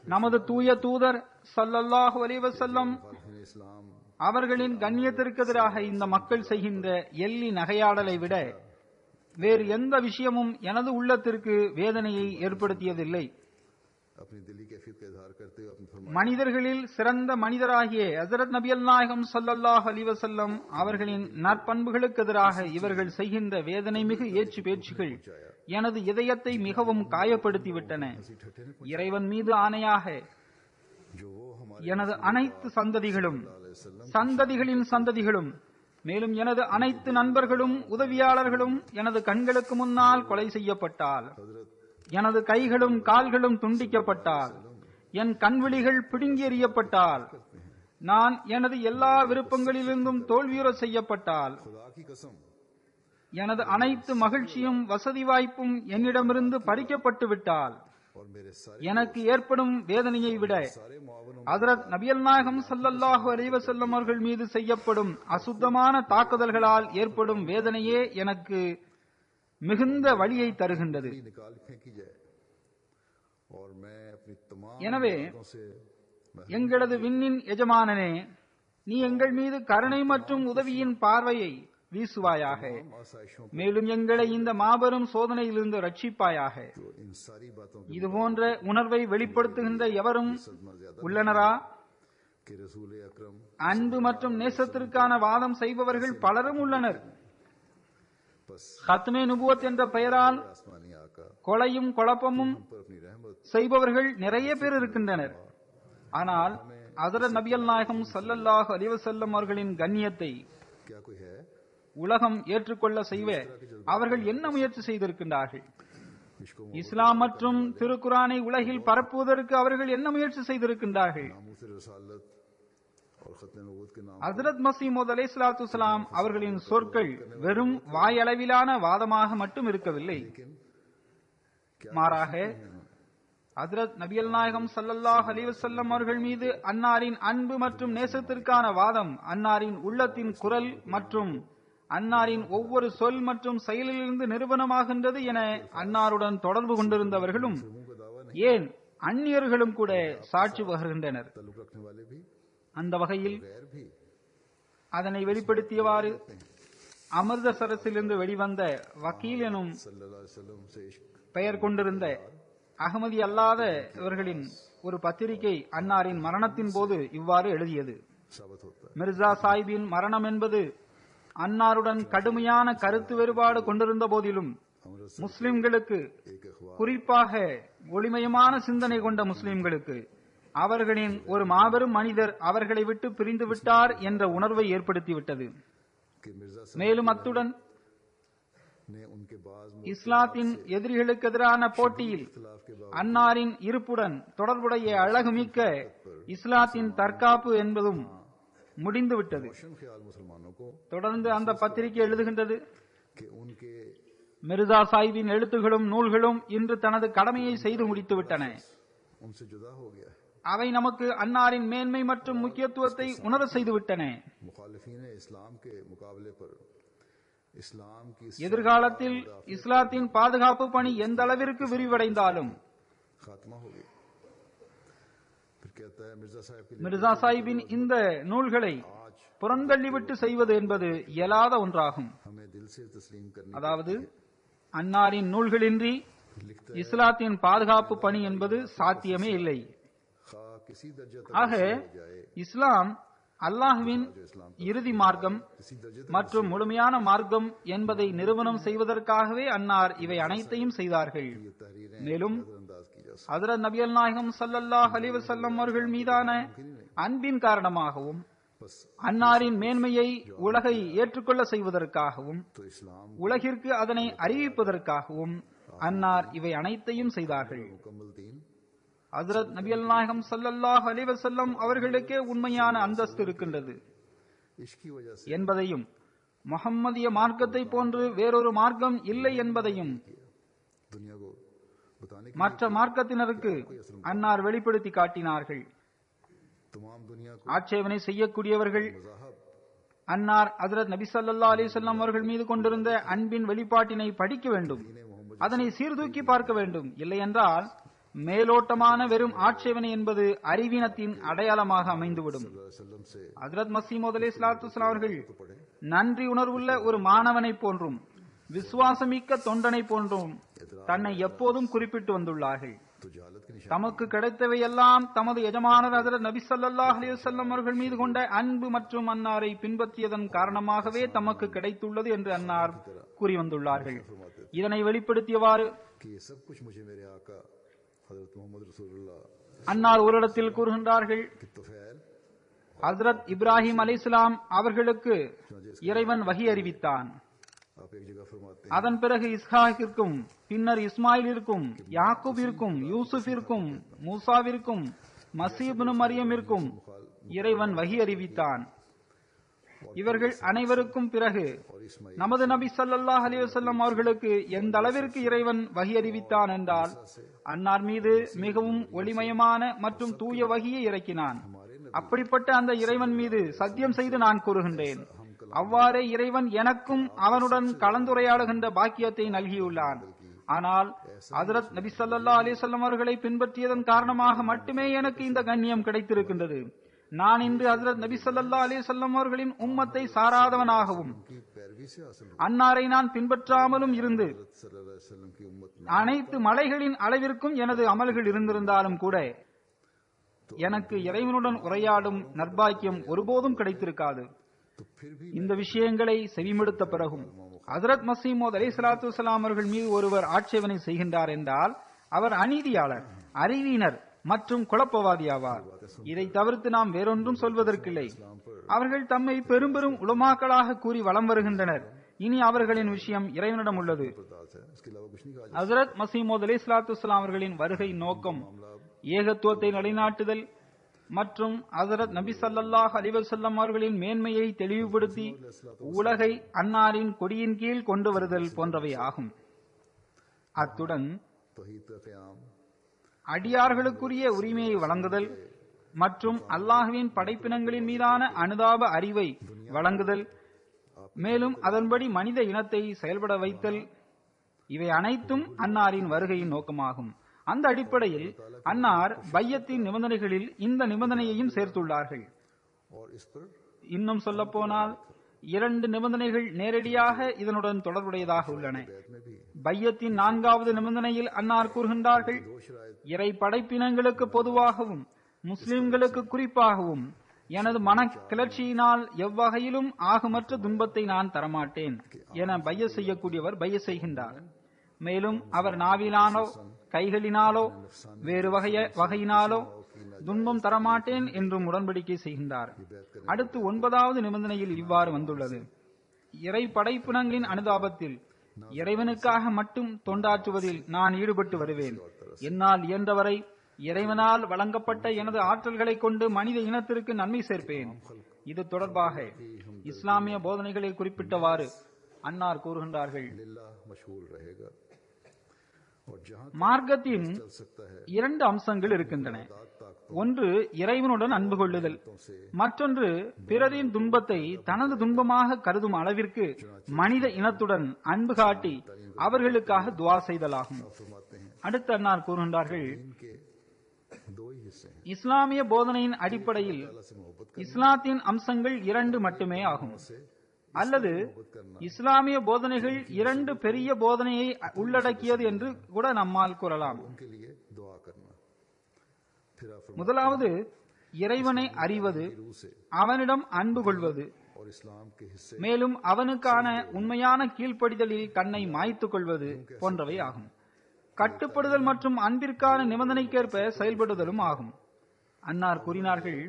நமது தூய தூதர் ஸல்லல்லாஹு அலைஹி வஸல்லம் அவர்களின் கண்ணியத்திற்கு எதிராக இந்த மக்கள் செய்கின்ற எள்ளி நகையாடலை விட வேறு எந்த விஷயமும் எனது உள்ளத்திற்கு வேதனையை ஏற்படுத்தியதில்லை. மனிதர்களில் சிறந்த மனிதராகிய ஹஜ்ரத் நபிகள் நாயகம் ஸல்லல்லாஹு அலைஹி வஸல்லம் அவர்களின் நற்பண்புகளுக்கு எதிராக இவர்கள் செய்கின்ற வேதனை மிகு ஏச்சு பேச்சுகள் எனது இதயத்தை மிகவும் காயப்படுத்திவிட்டன. இறைவன் மீது ஆணையாக எனது அனைத்து சந்ததிகளும் சந்ததிகளின் சந்ததிகளும் மேலும் எனது அனைத்து நண்பர்களும் உதவியாளர்களும் எனது கண்களுக்கு முன்னால் கொலை செய்யப்பட்டால், எனது கைகளும் கால்களும் துண்டிக்கப்பட்டால், என் கண்விழிகள் பிடுங்கி எறியப்பட்டால், நான் எனது எல்லா விருப்பங்களிலிருந்தும் தோல்வியுற செய்யப்பட்டால், எனது அனைத்து மகிழ்ச்சியும் வசதி வாய்ப்பும் என்னிடமிருந்து பறிக்கப்பட்டு விட்டால், எனக்கு ஏற்படும் வேதனையை விட ஹஜ்ரத் நபிகள் நாயகம் ஸல்லல்லாஹு அலைஹி வஸல்லம் அவர்கள் மீது செய்யப்படும் அசுத்தமான தாக்குதல்களால் ஏற்படும் வேதனையே எனக்கு மிகுந்த வலியை தருகின்றது. எனவே எங்களது விண்ணின் எஜமானனே, நீ எங்கள் மீது கருணை மற்றும் உதவியின் பார்வையை வீசுவாயாக. மேலும் எங்களை இந்த மாபெரும் சோதனையிலிருந்து ரட்சிப்பாயாக. இதுபோன்ற உணர்வை வெளிப்படுத்துகின்ற எவரும் உள்ளனரா? அன்பு மற்றும் நேசத்திற்கான வாதம் செய்பவர்கள் பலரும் உள்ளனர். கத்மே நுபுவத் என்ற பெயரால் கொலையும் குழப்பமும் செய்பவர்கள் நிறைய பேர் இருக்கின்றனர். ஆனால் ஹஜ்ரத் நபிகள் நாயகம் ஸல்லல்லாஹு அலைஹி வஸல்லம் அவர்களின் கண்ணியத்தை உலகம் ஏற்றுக்கொள்ள செய்வ அவர்கள் என்ன முயற்சி செய்திருக்கின்றார்கள்? இஸ்லாம் மற்றும் திருக்குரானை உலகில் பரப்புவதற்கு அவர்கள் என்ன முயற்சி செய்திருக்கின்றார்கள்? ஹஜ்ரத் மஸீமூத் அலைஹிஸ்ஸலாத்து வஸ்ஸலாம் அவர்களின் சொற்கள் வெறும் வாயளவிலான வாதமாக மட்டும் இருக்கவில்லை. மாறாக ஹஜ்ரத் நபிகள் நாயகம் ஸல்லல்லாஹு அலைஹி வஸல்லம் அவர்கள் மீது அன்னாரின் அன்பு மற்றும் நேசத்திற்கான வாதம் அன்னாரின் உள்ளத்தின் குரல் மற்றும் அன்னாரின் ஒவ்வொரு சொல் மற்றும் செயலிலிருந்து நிரூபணமாகின்றது என அன்னாருடன் தொடர்பு கொண்டிருந்தவர்களும் ஏன் அந்நியர்களும் கூட சாட்சி பகர்கின்றனர். அந்த வகையில் அதனை வெளிப்படுத்தியவாறு அமிர்தசரஸிலிருந்து வெளிவந்த வக்கீல் எனும் பெயர் கொண்டிருந்த அகமதி அல்லாத இவர்களின் ஒரு பத்திரிகை அன்னாரின் மரணத்தின் போது இவ்வாறு எழுதியது: மிர்சா சாஹிபின் மரணம் என்பது அன்னாருடன் கடுமையான கருத்து வேறுபாடு கொண்டிருந்த போதிலும் முஸ்லிம்களுக்கு, குறிப்பாக ஒளிமயமான சிந்தனை கொண்ட முஸ்லிம்களுக்கு, அவர்களின் ஒரு மாபெரும் மனிதர் அவர்களை விட்டு பிரிந்து விட்டார் என்ற உணர்வை ஏற்படுத்திவிட்டது. மேலும் அத்துடன் இஸ்லாத்தின் எதிரிகளுக்கு எதிரான போட்டியில் அன்னாரின் இருப்புடன் தொடர்புடைய அழகுமிக்க இஸ்லாத்தின் தற்காப்பு என்பதும் முடிந்துவிட்டது. தொடர்ந்து அந்த பத்திரிகை எழுதுகின்றது: மிர்சா சாஹிபின் எழுத்துகளும் நூல்களும் இன்று தனது கடமையை செய்து முடித்துவிட்டன. அவை நமக்கு அன்னாரின் மேன்மை மற்றும் முக்கியத்துவத்தை உணர செய்துவிட்டன. எதிர்காலத்தில் இஸ்லாத்தின் பாதுகாப்பு பணி எந்த அளவிற்கு விரிவடைந்தாலும் மிர்சா சாஹிபின் இந்த நூல்களை புறந்தள்ளிவிட்டு செய்வது என்பது இயலாத ஒன்றாகும். அதாவது அன்னாரின் நூல்களின்றி இஸ்லாத்தின் பாதுகாப்பு பணி என்பது சாத்தியமே இல்லை. ஆக இஸ்லாம் அல்லாஹ்வின் இறுதி மார்க்கம் மற்றும் முழுமையான மார்க்கம் என்பதை நிறுவனம் செய்வதற்காகவே அன்னார் இவை அனைத்தையும் செய்தார்கள். மேலும் ஹஜ்ரத் நபிகள் நாயகம் ஸல்லல்லாஹு அலைஹி வஸல்லம் அவர்கள் மீதான அன்பின் காரணமாகவும் அன்னாரின் மேன்மையை உலகை ஏற்றுக்கொள்ள செய்வதற்காகவும் உலகிற்கு அதனை அறிவிப்பதற்காகவும் அன்னார் இவை அனைத்தையும் செய்தார்கள். ஹஜ்ரத் நபிகள் நாயகம் ஸல்லல்லாஹு அலைஹி வஸல்லம் அவர்களுக்கே உண்மையான அந்தஸ்து இருக்கின்றது என்பதையும் முஹம்மதிய மார்க்கத்தை போன்று வேறொரு மார்க்கம் இல்லை என்பதையும் மற்ற மார்க்கத்தினருக்கு அன்னார் வெளிப்படுத்தி காட்டினார்கள். ஆட்சேபனை செய்யக்கூடியவர்கள் அன்னார் ஹஜ்ரத் நபி ஸல்லல்லாஹு அலைஹி வஸல்லம் அவர்கள் மீது கொண்டிருந்த அன்பின் வெளிப்பாட்டினை படிக்க வேண்டும், அதனை சீர்தூக்கி பார்க்க வேண்டும். இல்லை என்றால் மேலோட்டமான வெறும் ஆட்சேபனை என்பது அறிவீனத்தின் அடையாளமாக அமைந்துவிடும். ஹஜ்ரத் மஸீஹ் அலைஹிஸ்ஸலாத்து வஸ்ஸலாம் அவர்கள் நன்றி உணர்வுள்ள ஒரு மாணவனை போன்றும் விசுவாசமிக்க தொண்டனை போன்றும் தன்னை எப்போதும் குறிப்பிட்டு வந்துள்ளார்கள். தமக்கு கிடைத்தவையெல்லாம் தமது எஜமானர் ஹஜ்ரத் நபி ஸல்லல்லாஹு அலைஹி வஸல்லம் அவர்கள் மீது கொண்ட அன்பு மற்றும் அன்னாரை பின்பற்றியதன் காரணமாகவே தமக்கு கிடைத்துள்ளது என்று அன்னார் கூறி வந்துள்ளார்கள். இதனை வெளிப்படுத்தியவாறு அன்னார் ஒரு இடத்தில் கூறுகின்றார்கள், ஹஜ்ரத் இப்ராஹிம் அலைஹிஸ்ஸலாம் அவர்களுக்கு இறைவன் வஹி அறிவித்தான். அதன் பிறகு இஸ்ஹாக்கிற்கும் பின்னர் இஸ்மாயிலிற்கும் யாக்கூபிற்கும் யூசுஃபிற்கும் மூசாவிற்கும் மஸீஹ் இப்னு மரியமிற்கும் இறைவன் வஹி அறிவித்தான். இவர்கள் அனைவருக்கும் பிறகு நமது நபி ஸல்லல்லாஹு அலைஹி வஸல்லம் அவர்களுக்கு எந்த அளவிற்கு இறைவன் வஹி அறிவித்தான் என்றால் அன்னார் மீது மிகவும் ஒளிமயமான மற்றும் தூய வஹியை இறக்கினான். அப்படிப்பட்ட அந்த இறைவன் மீது சத்தியம் செய்து நான் கூறுகின்றேன், அவ்வாறே இறைவன் எனக்கும் அவனுடன் கலந்துரையாடுகின்ற பாக்கியத்தை நல்கியுள்ளான். ஆனால் ஹஜ்ரத் நபி ஸல்லல்லாஹு அலைஹி வஸல்லம் அவர்களை பின்பற்றியதன் காரணமாக மட்டுமே எனக்கு இந்த கண்ணியம் கிடைத்திருக்கின்றது. நான் இன்று ஹஜ்ரத் நபி ஸல்லல்லாஹு அலைஹி வஸல்லம் அவர்களின் உம்மத்தை சாராதவனாகவும் அன்னாரை நான் பின்பற்றாமலும் இருந்து அனைத்து மலைகளின் அளவிற்கும் எனது அமல்கள் இருந்திருந்தாலும் கூட எனக்கு இறைவனுடன் உரையாடும் நற்பாக்கியம் ஒருபோதும் கிடைத்திருக்காது. இந்த விஷயங்களை செவிமடுத்த பிறகும் ஹஜ்ரத் மஸீஹ் அலைஹிஸ்ஸலாத்து வஸ்ஸலாம் அவர்கள் மீது ஒருவர் ஆட்சேபனை செய்கின்றார் என்றால் அவர் அநீதியாளர், அறிவீனர் மற்றும் குழப்பவாதி ஆவார். இதை தவிர்த்து நாம் வேறொன்றும் சொல்வதற்கில்லை. அவர்கள் தம்மை பெரும் பெரும் உலமாக்களாக கூறி வலம் வருகின்றனர். இனி அவர்களின் விஷயம் இறைவனிடம் உள்ளது. ஹஜ்ரத் மஸீஹ் அலைஹிஸ்ஸலாத்து வஸ்ஸலாம் அவர்களின் வருகை நோக்கம் ஏகத்துவத்தை நிலைநாட்டுதல் மற்றும் ஹஜ்ரத் நபி ஸல்லல்லாஹு அலைஹி வஸல்லம் அவர்களின் மேன்மையை தெளிவுபடுத்தி உலகை அன்னாரின் கொடியின் கீழ் கொண்டு வருதல் போன்றவை ஆகும். அத்துடன் அடியார்களுக்குரிய உரிமையை வழங்குதல் மற்றும் அல்லாஹ்வின் படைப்பினங்களின் மீதான அனுதாப அறிவை வழங்குதல், மேலும் அதன்படி மனித இனத்தை செயல்பட வைத்தல், இவை அனைத்தும் அன்னாரின் வருகையின் நோக்கமாகும். அந்த அடிப்படையில் அன்னார் பையத்தின் நிபந்தனைகளில் இந்த நிபந்தனையையும் சேர்த்துள்ளார்கள். இன்னும் சொல்ல போனால் 2 நிபந்தனைகள் நேரடியாக இதனுடன் தொடர்புடையதாக உள்ளன. பையத்தின் 4வது நிபந்தனையில் அன்னார் கூறுகின்றார்கள், இறை படைப்பினங்களுக்கு பொதுவாகவும் முஸ்லிம்களுக்கு குறிப்பாகவும் எனது மன கிளர்ச்சியினால் எவ்வகையிலும் ஆகுமற்ற துன்பத்தை நான் தரமாட்டேன் என பைய செய்யக்கூடியவர் பைய செய்கின்றார். மேலும் அவர் நாவினாலோ கைகளினாலோ வேறு வகையினாலோ துன்பம் தரமாட்டேன் என்றும் உடன்படிக்கை செய்கின்றார். அடுத்து 9வது நிபந்தனையில் இவ்வாறு வந்துள்ளது, இறை படைப்பினங்களின் அனுதாபத்தில் இறைவனுக்காக மட்டும் தொண்டாற்றுவதில் நான் ஈடுபட்டு வருவேன். என்னால் இயன்றவரை இறைவனால் வழங்கப்பட்ட எனது ஆற்றல்களை கொண்டு மனித இனத்திற்கு நன்மை சேர்ப்பேன். இது தொடர்பாக இஸ்லாமிய போதனைகளை குறிப்பிட்டவாறு அன்னார் கூறுகின்றார்கள், மார்க்கத்தின் 2 அம்சங்கள் இருக்கின்றன. ஒன்று இறைவனுடன் அன்பு கொள்ளுதல், மற்றொன்று பிறரின் துன்பத்தை தனது துன்பமாக கருதும் அளவிற்கு மனித இனத்துடன் அன்பு காட்டி அவர்களுக்காக துஆ செய்தலாகும். அடுத்து அன்னார் கூறுகின்றார்கள், இஸ்லாமிய போதனையின் அடிப்படையில் இஸ்லாத்தின் அம்சங்கள் 2 மட்டுமே ஆகும். அல்லது இஸ்லாமிய போதனைகள் 2 பெரிய போதனையை உள்ளடக்கியது என்று கூட நம்மால் கூறலாம். முதலாவது இறைவனை அறிவது, रूह से அவனிடம் அன்பு கொள்வது, और इस्लाम के हिस्से மேலும் அவனுக்கான உண்மையான கீழ்ப்படிதலில் தன்னை மாய்த்துக் கொள்வது போன்றவை ஆகும். கட்டுப்படுதல் மற்றும் அன்பிற்கான நிபந்தனைக்கேற்ப செயல்படுதலும் ஆகும். அன்னார் கூறினார்கள்,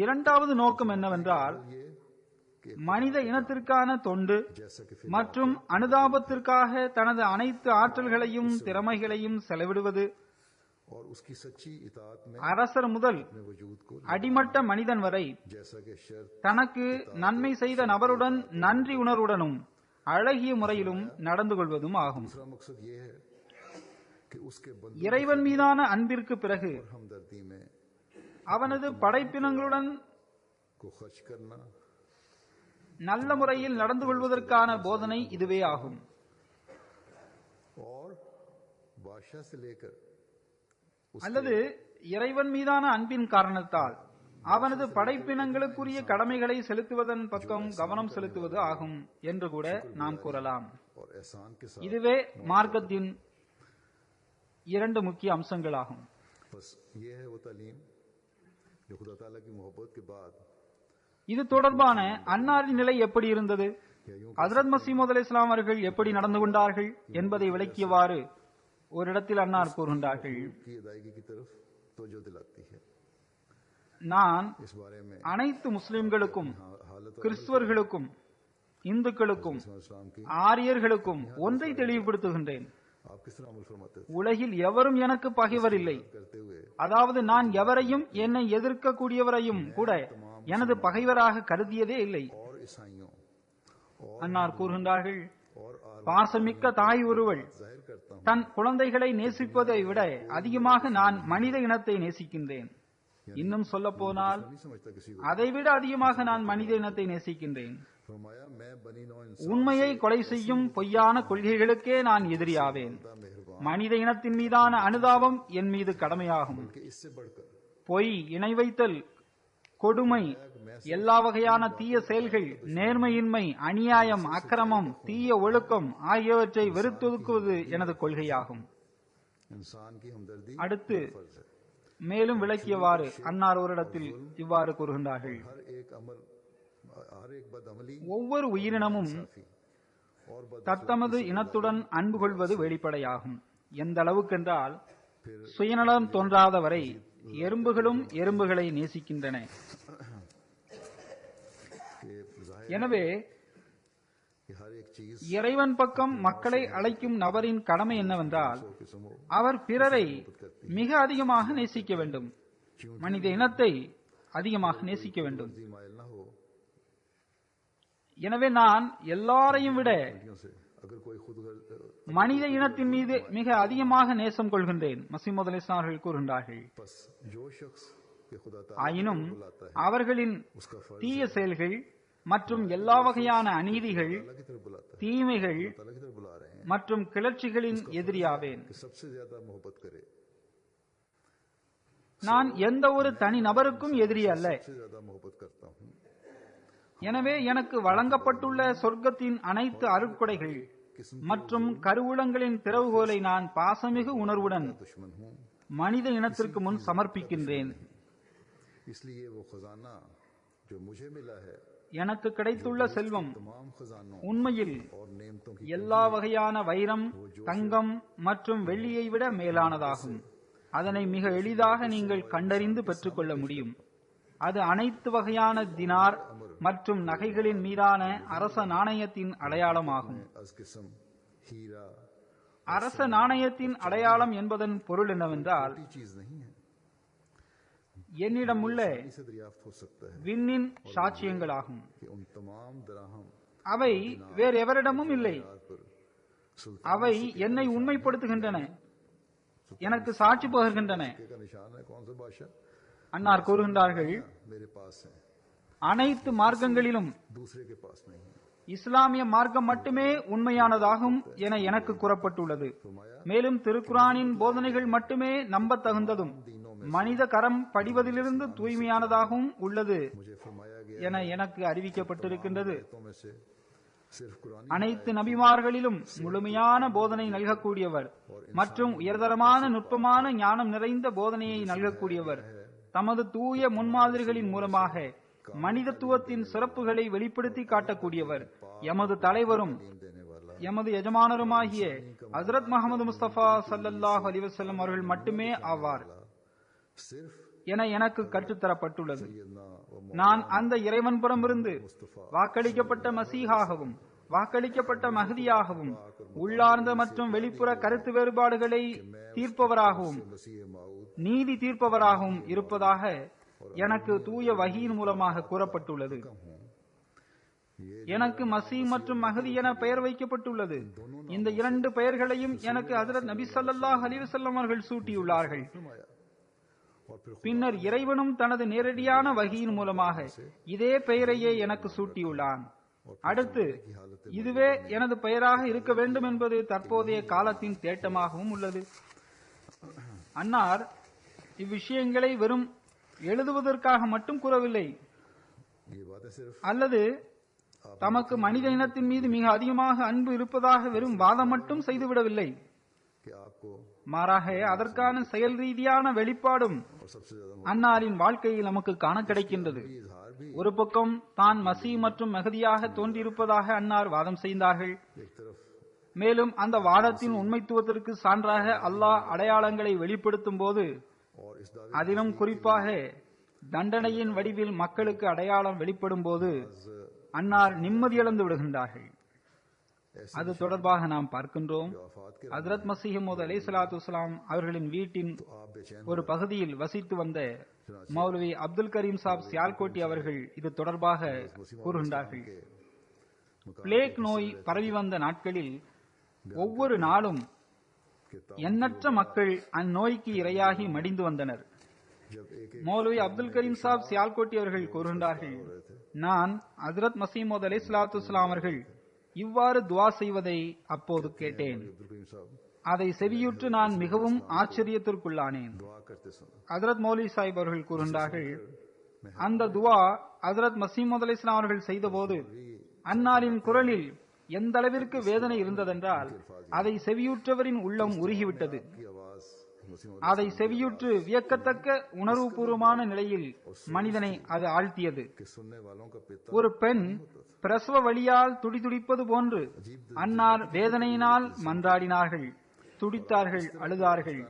இரண்டாவது நோக்கம் என்னவென்றால் ये कि மனித இனத்திற்கான தொண்டு जैसा कि மற்றும் அனுதாபத்திற்காக தனது அனைத்து ஆற்றல்களையும் திறமைகளையும் செலவிடுவது, और उसकी सच्ची इताअत में அரசர் முதல் अपने वजूद को அடிமட்ட மனிதன் வரை जैसा कि शर्त தனக்கு நன்மை செய்த நபருடன் நன்றி உணர்வுடனும் அழகிய முறையிலும் நடந்து கொள்வதும் ஆகும். दूसरा मकसद ये है कि उसके बंदों இறைவன் மீதான அன்பிற்கு பிறகு और हमदर्दी में அவனது படைப்பினங்களுடன் को खर्च करना நல்ல முறையில் நடந்து கொள்வதற்கான போதனை இதுவே ஆகும். और बादशाह से लेकर அல்லது இறைவன் மீதான அன்பின் காரணத்தால் அவனது படைப்பினங்களுக்குரிய கடமைகளை செலுத்துவதன் பக்கம் கவனம் செலுத்துவது ஆகும் என்று கூட நாம் கூறலாம். और एहसान के साथ இதுவே மார்க்கத்தின் இரண்டு முக்கிய அம்சங்களாகும். बस ये है वो तालीम जो खुदा ताला की मोहब्बत के बाद இது தொடர்பான அன்னாரின் நிலை எப்படி இருந்தது, या यूं ஹஜ்ரத் மஸீஹ் அலைஹிஸ்ஸலாம் அவர்கள் எப்படி நடந்து கொண்டார்கள் என்பதை விளக்கியவாறு ஒரு இடத்தில் அன்னார் கூறுகின்றார்கள், की अदायगी की तरफ तवज्जो दिलाती है. நான் इस बारे में அனைத்து முஸ்லிம்களுக்கும், हालत கிறிஸ்துவர்களுக்கும், இந்துக்களுக்கும், इस्लाम की ஆரியர்களுக்கும் ஒன்றை தெளிவுபடுத்துகின்றேன். आप किस तरह अमल फरमाते थे உலகில் எவரும் எனக்கு பகைவர் இல்லை. करते हुए அதாவது நான் எவரையும் என்னை எதிர்க்கக்கூடியவரையும் கூட எனது பகைவராக கருதியதே இல்லை. और ईसाइयों और அன்னார் கூறுகின்றார்கள், और பாசமிக்க தாய் ஒருவள் जाहिर करता हूँ தன் குழந்தைகளை நேசிப்பதை விட அதிகமாக நான் மனித இனத்தை நேசிக்கின்றேன். இன்னும் சொல்ல போனால் नहीं समझता किसी को. அதைவிட அதிகமாக நான் மனித இனத்தை நேசிக்கின்றேன். फरमाया मैं बनी नौ உண்மையை கொலை செய்யும் பொய்யான கொள்கைகளுக்கே நான் எதிரியாவேன். इंसान मेहरबान மனித இனத்தின் மீதான அனுதாபம் என் மீது கடமையாகும். कि इससे बढ़कर பொய், இணை வைத்தல், கொடுமை, எல்லா வகையான தீய செயல்கள், நேர்மையின்மை, அநியாயம், அக்கிரமம், தீய ஒழுக்கம் ஆகியவற்றை வெறுத்தொதுக்குவது எனது கொள்கையாகும். इंसान की हमदर्दी அடுத்து फर्ज है. மேலும் விளக்கியவாறு அன்னார் ஒரு இடத்தில் இவ்வாறு கூறுகின்றார்கள், हर एक बदअमली ஒவ்வொரு உயிரினமும் और बद தத்தமது இனத்துடன் அன்பு கொள்வது வெளிப்படையாகும். எந்த அளவுக்கென்றால் சுயநலம் தோன்றாதவரை எறும்புகளும் எறும்புகளை நேசிக்கின்றன. के जाहिर எனவே कि हर एक चीज இறைவன் பக்கம் மக்களை அழைக்கும் நபரின் கடமை என்னவென்றால் के समो அவர் பிறரை மிக அதிகமாக நேசிக்க வேண்டும், மனித இனத்தை அதிகமாக நேசிக்க வேண்டும். जी मायल ना हो எனவே நான் எல்லாரையும் விட गलतियों से अगर कोई खुद மனித இனத்தின் மீது மிக அதிகமாக நேசம் கொள்கின்றேன். மஸீஹ் அலைஹிஸ்ஸலாம் அவர்கள் கூறுகின்றார்கள், बस जो शख्स के खुदा ताला ஆயினும் बुलाता है அவர்களின் उसका फर्ज தீய செயல்கள் மற்றும் எல்லா வகையான அநீதிகள், अल्लाह की तरफ बुलाता है, தீமைகள் अल्लाह की तरफ बुला रहे हैं மற்றும் கிளர்ச்சிகளின் எதிரியாவேன். कि सबसे ज्यादा मोहब्बत करे, நான் எந்த ஒரு தனி நபருக்கும் எதிரி அல்ல. सबसे ज्यादा मोहब्बत करता हूँ. எனவே எனக்கு வழங்கப்பட்டுள்ள சொர்க்கத்தின் அனைத்து அருட்கொடைகள் மற்றும் கருவூலங்களின் திறவுகோலை நான் பாசமிகு உணர்வுடன் दुश्मन हूँ, மனித இனத்திற்கு முன் சமர்ப்பிக்கின்றேன். इसलिए वो खजाना जो मुझे मिला है எனக்கு கிடைத்துள்ள செல்வம் तमाम खजानों உண்மையில் और नेमतों की எல்லா வகையான வைரம், தங்கம் மற்றும் வெள்ளியை விட மேலானதாகும். அதனை மிக எளிதாக நீங்கள் கண்டறிந்து பெற்றுக்கொள்ள முடியும். அது அனைத்து வகையான தினார் மற்றும் நகைகளின் மீதான அரச நாணயத்தின் அடையாளமாகும். अज किस्म हीरा அரச நாணயத்தின் அடையாளம் என்பதன் பொருள் என்னவென்றால், कोई चीज नहीं है, என்னிடம் உள்ள इसे दरियाफ्त हो सकता है விண்ணின் சாட்சியங்களாகும். कि उन तमाम दराहम அவை வேறு எவரிடமும் இல்லை. पर सुल्तान அவை என்னை உண்மைப்படுத்துகின்றன, எனக்கு சாட்சி பகர்கின்றன. का निशान है. कौन सा बादशाह அன்னார் கூறுகின்றார்கள், मेरे पास है, அனைத்து மார்க்கங்களிலும் दूसरे के पास नहीं है. இஸ்லாமிய மார்க்கம் மட்டுமே உண்மையானதாகும் என எனக்கு கூறப்பட்டுள்ளது. மேலும் திருக்குரானின் போதனைகள் மட்டுமே நம்பத்தகுந்ததும் மனித கரம் படிவதிலிருந்து தூய்மையானதாகவும் உள்ளது मुझे फरमाया गया என எனக்கு அறிவிக்கப்பட்டிருக்கின்றது. आयतों में से सिर्फ कुरानी அனைத்து நபிமார்களிலும் முழுமையான போதனை நல்கக்கூடியவர் மற்றும் உயர்தரமான நுட்பமான ஞானம் நிறைந்த போதனையை நல்கக்கூடியவர் தமது தூய முன்மாதிரிகளின் மூலமாக மனிதத்துவத்தின் சிறப்புகளை வெளிப்படுத்தி காட்டக்கூடியவர், எமது தலைவரும் எமது எஜமானருமாகிய ஹஜ்ரத் முஹம்மது முஸ்தபா ஸல்லல்லாஹு அலைஹி வஸல்லம் அவர்கள் மட்டுமே ஆவார் என எனக்கு கற்றுத்தரப்பட்டுள்ளது. நான் அந்த இறைவன்புறமிருந்து வாக்களிக்கப்பட்ட மசீஹாகவும் வாக்களிக்கப்பட்ட மஹ்தியாகவும் உள்ளார்ந்த மற்றும் வெளிப்புற கருத்து வேறுபாடுகளை தீர்ப்பவராகவும் நீதி தீர்ப்பவராகவும் இருப்பதாக எனக்கு தூய வஹீயின் மூலமாக கூறப்பட்டுள்ளது. எனக்கு மசீ மற்றும் மஹதி என பெயர் வைக்கப்பட்டுள்ளது. இந்த இரண்டு பெயர்களையும் எனக்கு ஹஜ்ரத் நபி ஸல்லல்லாஹு அலைஹி வஸல்லம் அவர்கள் சூட்டியுள்ளார்கள். பின்னர் இறைவனும் தனது நேரடியான வஹீயின் மூலமாக இதே பெயரையே எனக்கு சூட்டியுள்ளான். அடுத்து இதுவே எனது பெயராக இருக்க வேண்டும் என்பது தற்போதைய காலத்தின் தேட்டமாகவும் உள்ளது. அன்னார் இவ்விஷயங்களை வெறும் எழுதுவதற்காக மட்டும் கூறவில்லை, அல்லது தமக்கு மனித இனத்தின் மீது மிக அதிகமாக அன்பு இருப்பதாக வெறும் வாதம் மட்டும் செய்துவிடவில்லை. மாறாக அதற்கான செயல் ரீதியான வெளிப்பாடும் அன்னாரின் வாழ்க்கையில் நமக்கு காண கிடைக்கின்றது. ஒரு பக்கம் தான் மசீ மற்றும் மஹதியாக தோன்றியிருப்பதாக அன்னார் வாதம் செய்தார்கள். மேலும் அந்த வாதத்தின் உண்மைத்துவத்திற்கு சான்றாக அல்லாஹ் அடையாளங்களை வெளிப்படுத்தும் போது, அதிலும் குறிப்பாக தண்டனையின் வடிவில் மக்களுக்கு அடையாளம் வெளிப்படும் போது அன்னார் நிம்மதியிழந்து விடுகின்றார்கள். அது தொடர்பாக நாம் பார்க்கின்றோம். ஹஜ்ரத் மஸீஹ் மவ்ஊத் அலைஹிஸ்ஸலாத்து வஸ்ஸலாம் அவர்களின் வீட்டின் ஒரு பகுதியில் வசித்து வந்த மௌலவி அப்துல் கரீம் சாப் சியால்கோட்டி அவர்கள் இது தொடர்பாக கூறுகின்றார்கள். பிளேக் நோய் பரவி வந்த நாட்களில் ஒவ்வொரு நாளும் எண்ணற்ற மக்கள் அந்நோய்க்கு இரையாகி மடிந்து வந்தனர். மௌலவி அப்துல் கரீம் சாப் சியால்கோட்டி அவர்கள் கூறுகின்றார்கள், நான் ஹஜ்ரத் மஸீஹ் மவ்ஊத் அலைஹிஸ்ஸலாத்து வஸ்ஸலாம் அவர்கள் இவ்வாறு துவா செய்வதை அப்போது கேட்டேன். அதை செவியுற்று நான் மிகவும் ஆச்சரியத்திற்குள்ளானேன். ஹஜ்ரத் மௌலவி சாஹிப் அவர்கள் கூறுகின்றார்கள், அந்த துவா ஹஜ்ரத் மஸீஹ் மவ்ஊத் அலைஹிஸ்ஸலாம் அவர்கள் செய்தபோது அன்னாரின் குரலில் எந்த அளவிற்கு வேதனை இருந்ததென்றால் அதை செவியுற்றவரின் உள்ளம் உருகிவிட்டது. அதை செவியுற்று வியக்கத்தக்க உணர்வுபூர்வமான நிலையில் மனிதனை அது ஆழ்த்தியது. ஒரு பெண் பிரசவ வலியால் துடிதுடிப்பது போன்று அன்னார் வேதனையினால் மன்றாடினார்கள், துடித்தார்கள், அழுதார்கள்.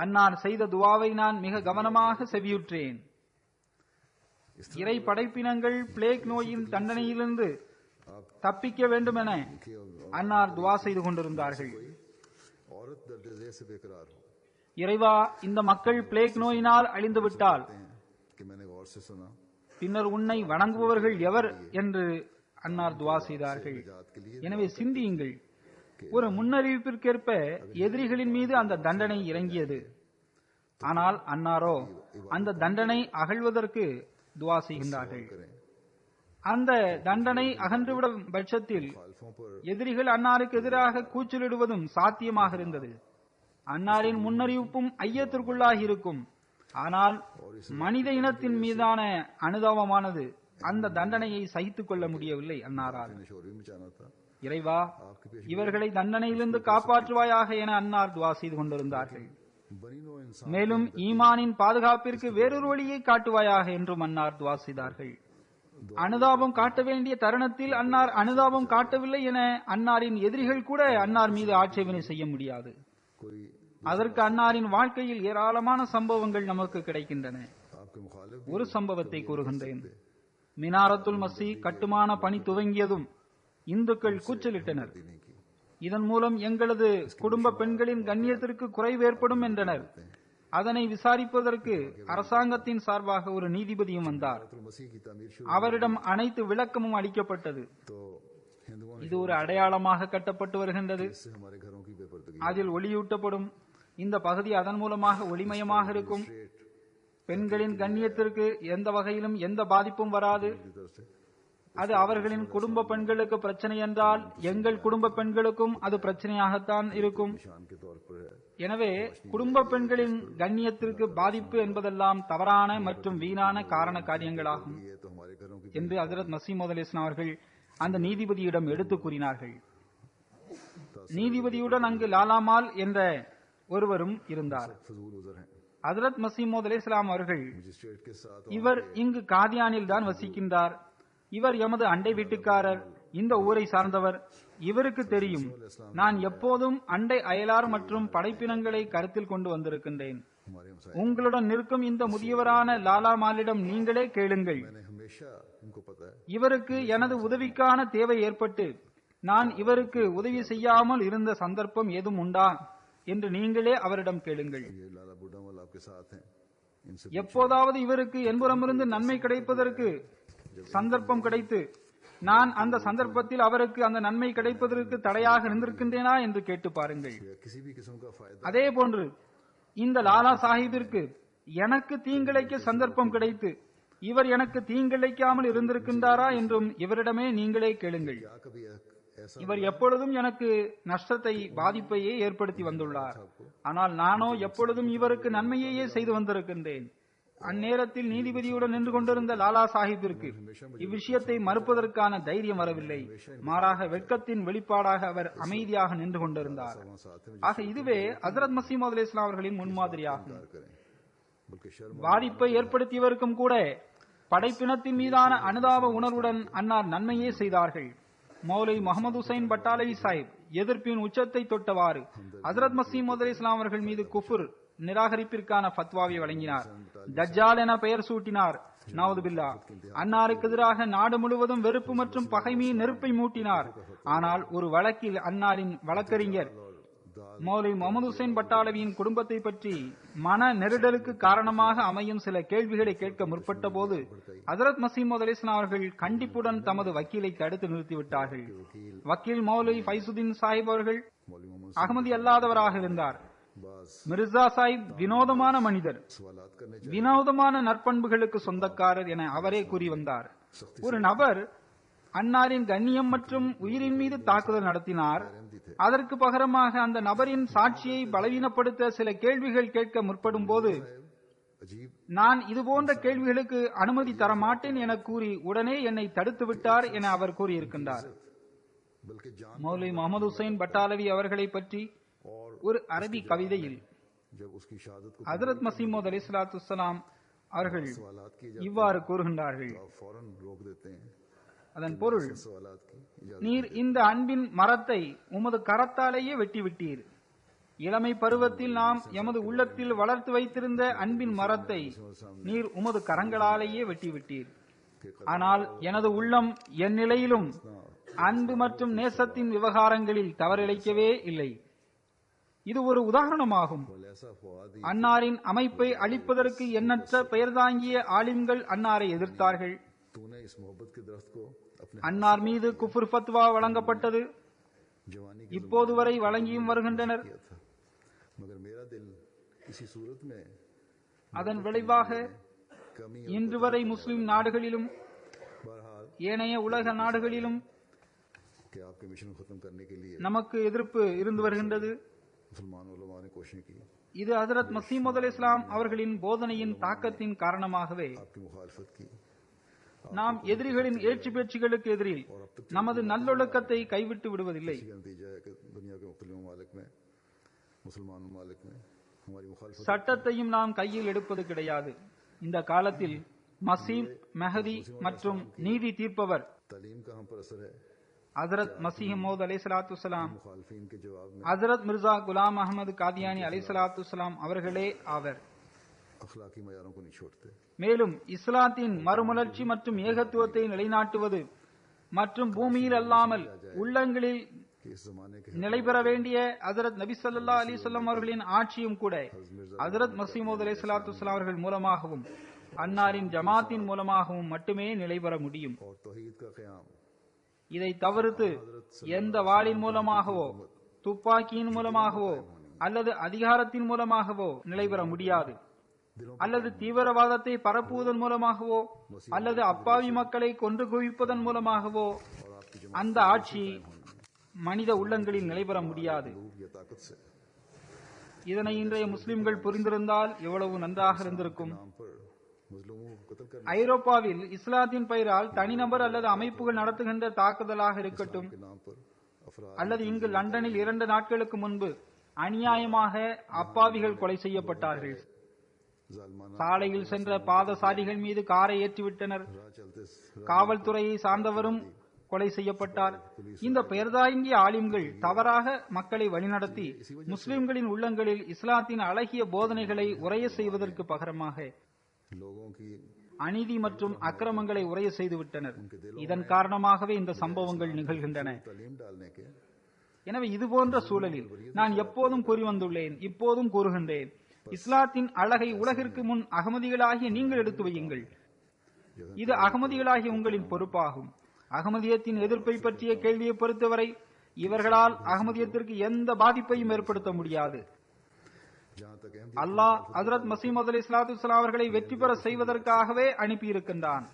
அன்னார் செய்த துவாவை நான் மிக கவனமாக செவியுற்றேன். இறை படைப்பினங்கள் பிளேக் நோயின் தண்டனையிலிருந்து தப்பிக்க வேண்டும் என அன்னார் துவா செய்து கொண்டிருந்தார்கள். இறைவா, இந்த மக்கள் பிளேக் நோயினால் அழிந்துவிட்டால் பின்னர் உன்னை வணங்குபவர்கள் எவர் என்று அன்னார் துவா செய்தார்கள். எனவே சிந்தியுங்கள், ஒரு முன்னறிவிப்பிற்கேற்ப எதிரிகளின் மீது அந்த தண்டனை இறங்கியது. ஆனால் அன்னாரோ அந்த தண்டனை அகழ்வதற்கு துவா செய்கின்றார்கள். அந்த தண்டனை அகன்றுவிடும் பட்சத்தில் எதிரிகள் அன்னாருக்கு எதிராக கூச்சலிடுவதும் சாத்தியமாக இருந்தது. அன்னாரின் முன்னறிவிப்பும் ஐயத்திற்குள்ளாகி இருக்கும். ஆனால் மனித இனத்தின் மீதான அனுதாபமானது அந்த தண்டனையை சகித்துக் கொள்ள முடியவில்லை அன்னாரால். இறைவா, இவர்களை தண்டனையிலிருந்து காப்பாற்றுவாயாக என அன்னார் துவா செய்து கொண்டிருந்தார்கள். மேலும் ஈமானின் பாதுகாப்பிற்கு வேறொரு வழியை காட்டுவாயாக என்றும் அன்னார் துவா செய்தார்கள். அனுதாபம் காட்ட வேண்டிய தருணத்தில் அன்னார் அனுதாபம் காட்டவில்லை என அன்னாரின் எதிரிகள் கூட அன்னார் மீது ஆட்சேபனை செய்ய முடியாது. அதற்கு அன்னாரின் வாழ்க்கையில் ஏராளமான சம்பவங்கள் நமக்கு கிடைக்கின்றன. ஒரு சம்பவத்தை கூறுகின்றேன். மினாரத்துல் மஸீ கட்டுமான பணி துவங்கியதும் இந்துக்கள் கூச்சலிட்டனர். இதன் மூலம் எங்களது குடும்ப பெண்களின் கண்ணியத்திற்கு குறைவு ஏற்படும் என்றனர். அதனை விசாரிப்பதற்கு அரசாங்கத்தின் சார்பாக ஒரு நீதிபதியும் வந்தார். அவரிடம் அனைத்து விளக்கமும் அளிக்கப்பட்டது. இது ஒரு அடையாளமாக கட்டப்பட்டு வருகின்றது, அதில் ஒளியூட்டப்படும். இந்த பகுதி அதன் மூலமாக ஒளிமயமாக இருக்கும். பெண்களின் கண்ணியத்திற்கு எந்த வகையிலும் எந்த பாதிப்பும் வராது. அது அவர்களின் குடும்ப பெண்களுக்கு பிரச்சனை என்றால் எங்கள் குடும்ப பெண்களுக்கும் அது பிரச்சனையாகத்தான் இருக்கும். எனவே குடும்ப பெண்களின் கண்ணியத்திற்கு பாதிப்பு என்பதெல்லாம் தவறான மற்றும் வீணான காரண காரியங்களாகும் என்று ஹஜ்ரத் மஸீஹ் மவ்ஊத் அலைஹிஸ்ஸலாம் அவர்கள் அந்த நீதிபதியிடம் எடுத்து கூறினார்கள். நீதிபதியுடன் அங்கு லாலாமால் என்ற ஒருவரும் இருந்தார். ஹஜ்ரத் மசீமோத் அலைஹிஸ்ஸலாம் அவர்கள், मजिस्ट्रेट के साथ இவர் இங்கு காதியானில் தான் வசிக்கின்றார், இவர் எமது அண்டை வீட்டுக்காரர், இந்த ஊரை சார்ந்தவர், இவருக்கு தெரியும் நான் எப்போதும் அண்டை அயலார் மற்றும் படைப்பினங்களை கருத்தில் கொண்டு வந்திருக்கின்றேன். हमारे हमसाए உங்களுடன் நிற்கும் இந்த முதியவரான லாலா மாலிடம் நீங்களே கேளுங்கள். मैंने हमेशा इनको पता है இவருக்கு எனது உதவிக்கான தேவை ஏற்பட்டு நான் இவருக்கு உதவி செய்யாமல் இருந்த சந்தர்ப்பம் ஏதும் உண்டா என்று நீங்களே அவரிடம் கேளுங்கள். ये लाला बुड्ढा वाला आपके साथ हैं, इनसे எப்போதாவது இவருக்கு என்புறமிருந்து நன்மை கிடைப்பதற்கு சந்தர்ப்பம் கிடைத்து நான் அந்த சந்தர்ப்பத்தில் அவருக்கு அந்த நன்மை கிடைப்பதற்கு தடையாக இருந்திருக்கின்றேனா என்று கேட்டு பாருங்கள். या किसी भी किस्म का फायदा அதே போன்று இந்த லாலா சாஹிபிற்கு எனக்கு தீங்கிழைக்க சந்தர்ப்பம் கிடைத்து இவர் எனக்கு தீங்கிழைக்காமல் இருந்திருக்கின்றாரா என்றும் இவரிடமே நீங்களே கேளுங்கள். क्या कभी ऐसा இவர் எப்பொழுதும் எனக்கு நஷ்டத்தை பாதிப்பையே ஏற்படுத்தி வந்துள்ளார், ஆனால் நானோ எப்பொழுதும் இவருக்கு நன்மையையே செய்து வந்திருக்கின்றேன். அந்நேரத்தில் நீதிபதியுடன் நின்று கொண்டிருந்த லாலா சாஹிப்பிற்கு இவ்விஷயத்தை மறுப்பதற்கான தைரியம் வரவில்லை. மாறாக வெட்கத்தின் வெளிப்பாடாக அவர் அமைதியாக நின்று கொண்டிருந்தார். वहाँ साथ हैं ஆக இதுவே ஹஜ்ரத் மசீமோத் அலைஹிஸ்ஸலாம் அவர்களின் முன்மாதிரியாகும். करें, बल्कि शर्म பாதிப்பை ஏற்படுத்தியவருக்கும் கூட படைப்பினத்தின் மீதான அனுதாப உணர்வுடன் அன்னார் நன்மையே செய்தார்கள். மௌலை முகமது ஹுசைன் பட்டாலவி சாஹிப் எதிர்ப்பின் உச்சத்தை தொட்டவாறு ஹஜ்ரத் மசீமோத் அலைஹிஸ்ஸலாம் அவர்கள் மீது குஃபுர் நிராகரிப்பிற்கான ஃபத்வாவை வழங்கினார். தஜ்ஜால் என பெயர் சூட்டினார். நவுதுபில்லா. அன்னாருக்கு எதிராக நாடு முழுவதும் வெறுப்பு மற்றும் பகைமையின் நெருப்பை மூட்டினார். ஆனால் ஒரு வழக்கில் அன்னாரின் வழக்கறிஞர் மௌலை முகமது ஹுசைன் பட்டாலவியின் குடும்பத்தை பற்றி மன நெருடலுக்கு காரணமாக அமையும் சில கேள்விகளை கேட்க முற்பட்ட போது ஹஜ்ரத் மசீமோத் அலைஹிஸ்ஸலாம் அவர்கள் கண்டிப்புடன் தமது வக்கீலை தடுத்து நிறுத்திவிட்டார்கள். வக்கீல் மௌலை ஃபைசுதீன் சாஹிப் அவர்கள் मौलवी मोहम्मद அகமதி அல்லாதவராக இருந்தார். बाज மிர்சா சாஹிப் வினோதமான மனிதர், सवालात करने வினோதமான நற்பண்புகளுக்கு சொந்தக்காரர் என அவரே கூறி வந்தார். ஒரு நபர் அன்னாரின் கண்ணியம் மற்றும் உயிரின் மீது தாக்குதல் நடத்தினார். அதற்கு பகரமாக அந்த நபரின் சாட்சியை பலவீனப்படுத்த சில கேள்விகள் கேட்க முற்படும் போது अजीब நான் இதுபோன்ற கேள்விகளுக்கு அனுமதி தர மாட்டேன் என கூறி உடனே என்னை தடுத்து விட்டார் என அவர் கூறியிருக்கின்றார். बल्कि जान மௌலை முகமது ஹுசைன் பட்டாலவி அவர்களை பற்றி और ஒரு அரபி கவிதையில் जब उसकी शहादत को ஹஜ்ரத் மசீமோத் அலைஹிஸ்ஸலாத்து வஸ்ஸலாம் அவர்கள் सवालात किए இவ்வாறு கூறுகின்றார்கள். जाते हैं फौरन रोक देते हैं அதன் பொருள், सवालात की इजाजत நீர் இந்த அன்பின் மரத்தை உமது கரத்தாலேயே வெட்டிவிட்டீர். இளமை பருவத்தில் நாம் எமது உள்ளத்தில் வளர்த்து வைத்திருந்த அன்பின் மரத்தை நீர் உமது கரங்களாலேயே வெட்டிவிட்டீர். ஆனால் எனது உள்ளம் என் நிலையிலும் அன்பு மற்றும் நேசத்தின் விவகாரங்களில் தவறிழைக்கவே இல்லை. இது ஒரு உதாரணமாகும். ऐसा फवादी அன்னாரின் அமைப்பை அழிப்பதற்கு எண்ணற்ற பெயர்தாங்கிய ஆலிம்கள் அன்னாரை எதிர்த்தார்கள். तूने इस मोहब्बत के दरख्त को अपने அன்னார் மீது குஃபுர் ஃபத்வா வழங்கப்பட்டது. जवानी की இப்போது வரை வழங்கியும் வருகின்றனர். किया था, मगर मेरा दिल किसी सूरत में அதன் விளைவாக कमी இன்று வரை முஸ்லிம் நாடுகளிலும் बहरहाल ஏனைய உலக நாடுகளிலும் कि आपके मिशन को खत्म करने के लिए நமக்கு எதிர்ப்பு இருந்து வருகின்றது. मुसलमान उलमा ने कोशिश की, இது ஹஜ்ரத் மசீமோத் அலைஹிஸ்ஸலாம் அவர்களின் போதனையின் தாக்கத்தின் காரணமாகவே आपकी मुखालफत की, நாம் எதிரிகளின் ஏற்று பேச்சுகளுக்கு எதிரில் நமது நல்லொழுக்கத்தை கைவிட்டு விடுவதில்லை. इसका नतीजा है कि दुनिया के मुख्तलिफ ममालिक में मुसलमान ममालिक में हमारी मुखालफत சட்டத்தையும் நாம் கையில் எடுப்பது கிடையாது. இந்த காலத்தில் மசீம், மெஹதி மற்றும் நீதி தீர்ப்பவர் तालीम का हम पर असर है, ஹஜ்ரத் மசீஹ் மௌத் அலைஹிஸ்ஸலாத்து வஸ்ஸலாம், मुखालफिन के जवाब में ஹஜ்ரத் மிர்சா குலாம் அஹமது காதியானி அலைஹிஸ்ஸலாத்து வஸ்ஸலாம் அவர்களே ஆவர். अखलाकी मयारों को नहीं छोड़ते। மேலும் இஸ்லாத்தின் மறுமலர்ச்சி மற்றும் ஏகத்துவத்தை நிலைநாட்டுவது மற்றும் பூமியில் அல்லாமல் உள்ளங்களில் कि इस जमाने के நிலை பெற வேண்டிய ஹஜ்ரத் நபி ஸல்லல்லாஹு அலைஹி வஸல்லம் அவர்களின் ஆட்சியும் கூட ஹஜ்ரத் மஸீஹ் மவ்ஊத் அலைஹிஸ்ஸலாத்து வஸ்ஸலாம் அவர்கள் மூலமாகவும் அன்னாரின் ஜமாத்தின் மூலமாகவும் மட்டுமே நிலை பெற முடியும். और तौहीद का क़याम இதை தவிர்த்து எந்த வாளின் மூலமாகவோ துப்பாக்கியின் மூலமாகவோ அல்லது அதிகாரத்தின் மூலமாகவோ நிலை பெற முடியாது. அல்லது தீவிரவாதத்தை பரப்புவதன் மூலமாகவோ அல்லது அப்பாவி மக்களை கொன்று குவிப்பதன் மூலமாகவோ அந்த ஆட்சி மனித உள்ளங்களில் நிலை பெற முடியாது. या ताकत से இதனை இன்றைய முஸ்லிம்கள் புரிந்திருந்தால் எவ்வளவு நன்றாக இருந்திருக்கும். नाम पर मुस्लिमों को कत्ल करने ஐரோப்பாவில் இஸ்லாத்தின் பெயரால் தனிநபர் அல்லது அமைப்புகள் நடத்துகின்ற தாக்குதலாக இருக்கட்டும், के नाम पर अफराद அல்லது இங்கு லண்டனில் 2 நாட்களுக்கு முன்பு அநியாயமாக அப்பாவிகள் கொலை செய்யப்பட்டார்கள். சாலையில் சென்ற பாதசாரிகள் மீது காரை ஏற்றிவிட்டனர். காவல்துறையை சார்ந்தவரும் கொலை செய்யப்பட்டார். இந்த பெயர்தாங்கிய ஆலிம்கள் தவறாக மக்களை வழிநடத்தி முஸ்லிம்களின் உள்ளங்களில் இஸ்லாத்தின் அழகிய போதனைகளை உரைய செய்வதற்கு பகரமாக அநீதி மற்றும் அக்கிரமங்களை உரைய செய்துவிட்டனர். இதன் காரணமாகவே இந்த சம்பவங்கள் நிகழ்கின்றன. எனவே இதுபோன்ற சூழலில் நான் எப்போதும் கூறி வந்துள்ளேன், இப்போதும் கூறுகின்றேன், இஸ்லாத்தின் அழகை உலகிற்கு முன் அகமதிகளாகிய நீங்கள் எடுத்து வையுங்கள். இது அகமதிகளாகிய உங்களின் பொறுப்பாகும். அகமதியத்தின் எதிர்ப்பை பற்றிய கேள்வியை பொறுத்தவரை இவர்களால் அகமதியத்திற்கு எந்த பாதிப்பையும் ஏற்படுத்த முடியாது. அல்லாஹ் ஹஜ்ரத் மஸீஹ் மவ்ஊத் அலைஹிஸ்ஸலாத்து வஸ்ஸலாம் அவர்களை வெற்றி பெற செய்வதற்காகவே அனுப்பியிருக்கின்றான்.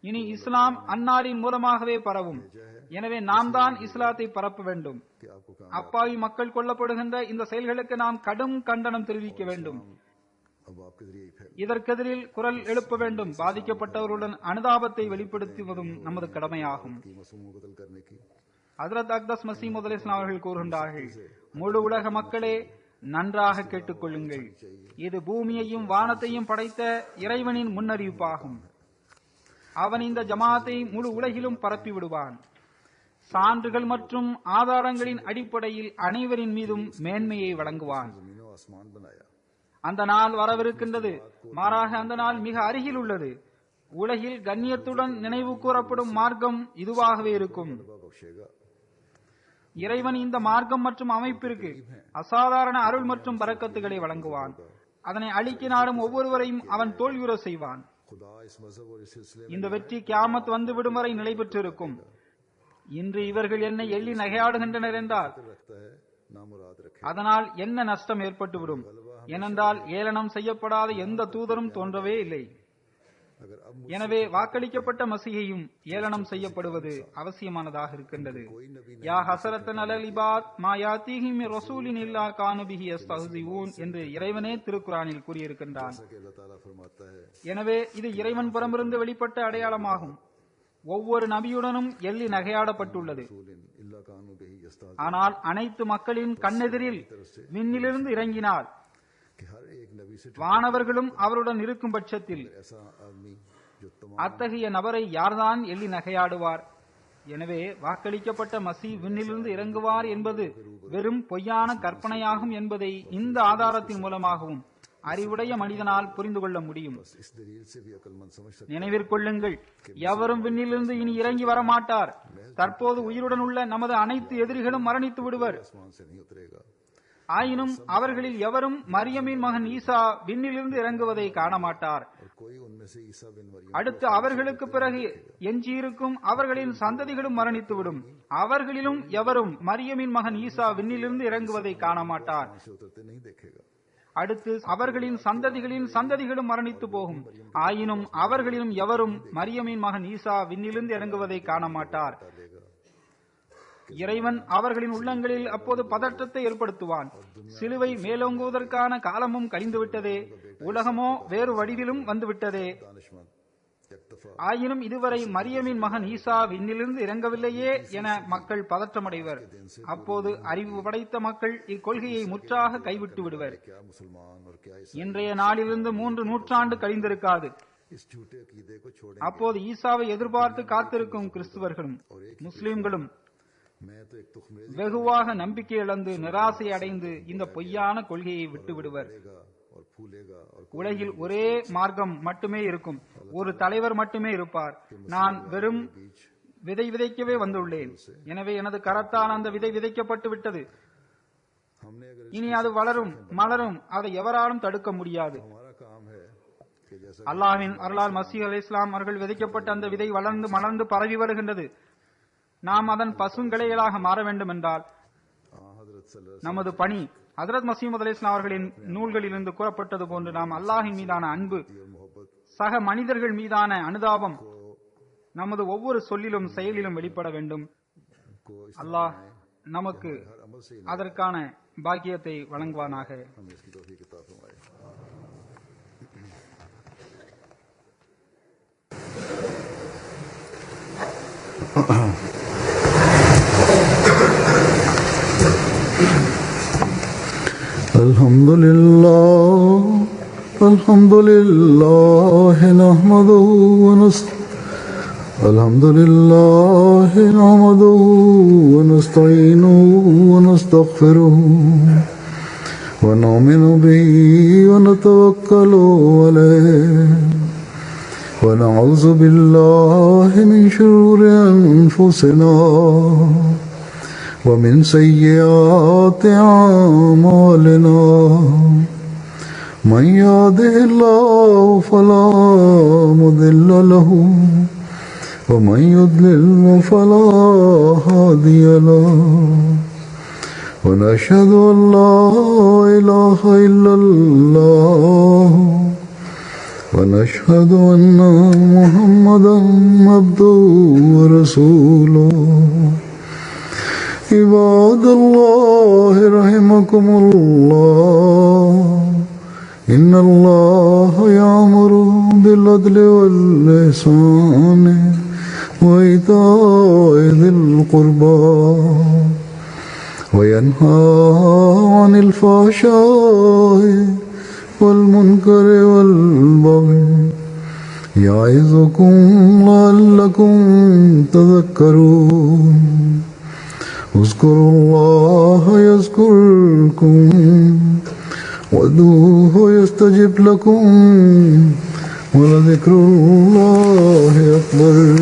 இனி இஸ்லாம் அன்னாரின் மூலமாகவே பரவும். எனவே நாம் தான் இஸ்லாத்தை பரப்ப வேண்டும். அப்பாவி மக்கள் கொல்லப்படுகின்ற இந்த செயல்களுக்கு நாம் கடும் கண்டனம் தெரிவிக்க வேண்டும். இதற்கெதிரில் குரல் எழுப்ப வேண்டும். பாதிக்கப்பட்டவர்களுடன் அனுதாபத்தை வெளிப்படுத்துவதும் நமது கடமையாகும். ஹஜ்ரத் அக்தஸ் மஸீஹ் மவ்ஊத் அலைஹிஸ்ஸலாம் அவர்கள் கூறுகின்றார்கள், முழு உலக மக்களே நன்றாக கேட்டுக்கொள்ளுங்கள். இது பூமியையும் வானத்தையும் படைத்த இறைவனின் முன்னறிவிப்பாகும். அவன் இந்த ஜமாத்தை முழு உலகிலும் பரப்பி விடுவான். சான்றுகள் மற்றும் ஆதாரங்களின் அடிப்படையில் அனைவரின் மீதும் மேன்மையை வழங்குவான். அந்த நாள் வரவிருக்கின்றது. மாறாக அந்த நாள் மிக அருகில் உள்ளது. உலகில் கண்ணியத்துடன் நினைவு கூறப்படும் மார்க்கம் இதுவாகவே இருக்கும். இறைவன் இந்த மார்க்கம் மற்றும் அமைப்பிற்கு அசாதாரண அருள் மற்றும் பரக்கத்துகளை வழங்குவான். அதனை அழிக்க நாடும் ஒவ்வொருவரையும் அவன் தோல்வியுற செய்வான். இந்த வெற்றி கியாமத் வந்துவிடும் வரை நிலை பெற்றிருக்கும். இன்று இவர்கள் என்னை எள்ளி நகையாடுகின்றனர் என்றால் அதனால் என்ன நஷ்டம் ஏற்பட்டுவிடும்? ஏனென்றால் ஏளனம் செய்யப்படாத எந்த தூதரும் தோன்றவே இல்லை. எனவே வாக்களிக்கப்பட்ட மசீஹையும் ஏளனம் செய்யப்படுவது அவசியமானதாக இருக்கின்றது. யா ஹஸரத்தன் அலல் இபாத் மா யாதீஹிம் மின் ரசூலின் இல்லா கானு பிஹி யஸ்தஹ்ஸிஊன் என்று இறைவனே திருக்குர்ஆனில் கூறியிருக்கின்றான். எனவே இது இறைவன் புறமிருந்து வெளிப்பட்ட அடையாளமாகும். ஒவ்வொரு நபியுடனும் எள்ளி நகையாடப்பட்டுள்ளது. ஆனால் அனைத்து மக்களின் கண்ணெதிரில் விண்ணிலிருந்து இறங்கினார். வானவர்களும் அவருடன் இருக்கும் பட்சத்தில் அத்தகைய நபரை யார்தான் எள்ளி நகையாடுவார்? எனவே வாக்களிக்கப்பட்ட மசீஹ் விண்ணிலிருந்து இறங்குவார் என்பது வெறும் பொய்யான கற்பனையாகும் என்பதை இந்த ஆதாரத்தின் மூலமாகவும் அறிவுடைய மனிதனால் புரிந்து கொள்ள முடியும். நினைவிற்கொள்ளுங்கள், எவரும் விண்ணிலிருந்து இனி இறங்கி வரமாட்டார். தற்போது உயிருடன் உள்ள நமது அனைத்து எதிரிகளும் மரணித்து விடுவர். ஆயினும் அவர்களில் எவரும் மரியமின் மகன் ஈசா விண்ணிலிருந்து இறங்குவதை காணமாட்டார். அடுத்து அவர்களுக்கு பிறகு எஞ்சியிருக்கும் அவர்களின் சந்ததிகளும் மரணித்துவிடும். அவர்களிலும் எவரும் மரியமின் மகன் ஈசா விண்ணிலிருந்து இறங்குவதை காணமாட்டார். அடுத்து அவர்களின் சந்ததிகளின் சந்ததிகளும் மரணித்து போகும். ஆயினும் அவர்களிலும் எவரும் மரியமின் மகன் ஈசா விண்ணிலிருந்து இறங்குவதை காணமாட்டார். இறைவன் அவர்களின் உள்ளங்களில் அப்போது பதற்றத்தை ஏற்படுத்துவான். சிலுவை மேலோங்குவதற்கான காலமும் கழிந்துவிட்டதே, உலகமோ வேறு வடிவிலும் வந்துவிட்டதே. ஆயினும் இதுவரை மரியமின் மகன் ஈசா விண்ணிலிருந்து இறங்கவில்லையே என மக்கள் பதற்றமடைவர். அப்போது அறிவு படைத்த மக்கள் இக்கொள்கையை முற்றாக கைவிட்டு விடுவர். இன்றைய நாளிலிருந்து 3 நூற்றாண்டு கழிந்திருக்காது. அப்போது ஈசாவை எதிர்பார்த்து காத்திருக்கும் கிறிஸ்துவர்களும் முஸ்லிம்களும் வெகுவாக நம்பிக்கை இழந்து நிராசை அடைந்து இந்த பொய்யான கொள்கையை விட்டு விடுவர். உலகில் ஒரே மார்க்கம் மட்டுமே இருக்கும். ஒரு தலைவர் மட்டுமே இருப்பார். நான் வெறும் விதை விதைக்கவே வந்துள்ளேன். எனவே எனது கரத்தால் அந்த விதை விதைக்கப்பட்டு விட்டது. இனி அது வளரும், மலரும். அதை எவராலும் தடுக்க முடியாது. அல்லாஹ்வின் அருளால் மசீஹ் அலைஹிஸ்ஸலாம் அவர்கள் விதைக்கப்பட்ட அந்த விதை வளர்ந்து மலர்ந்து பரவி வருகின்றது. நாம் அதன் பசுங்கிளைகளாக மாற வேண்டும் என்றால் நமது பணி ஹஜ்ரத் மஸீஹ் மவ்ஊத் அலைஹிஸ்ஸலாம் அவர்களின் நூல்களிலிருந்து கூறப்பட்டது போன்று நாம் அல்லாஹ்வின் மீதான அன்பு, சக மனிதர்கள் மீதான அனுதாபம் நமது ஒவ்வொரு சொல்லிலும் செயலிலும் வெளிப்பட வேண்டும். அல்லாஹ் நமக்கு அதற்கான பாக்கியத்தை வழங்குவானாக. الحمد لله نحمده ونستعينه ونستغفره ونؤمن به ونتوكل عليه ونعوذ بالله من شرور أنفسنا ومن سيئات أعمالنا من يهده الله فلا مضل له ومن يضلل فلا هادي له ونشهد أن لا إله إلا الله ونشهد أن محمدا عبده ورسوله عباد الله رحمكم الله إن الله يأمر بالعدل والإحسان وإيتاء ذي القربى وينهى عن الفحشاء والمنكر والبغي يعظكم لعلكم تذكرون اذكروا الله يذكركم وادعوه يستجب لكم ولذكر الله أكبر.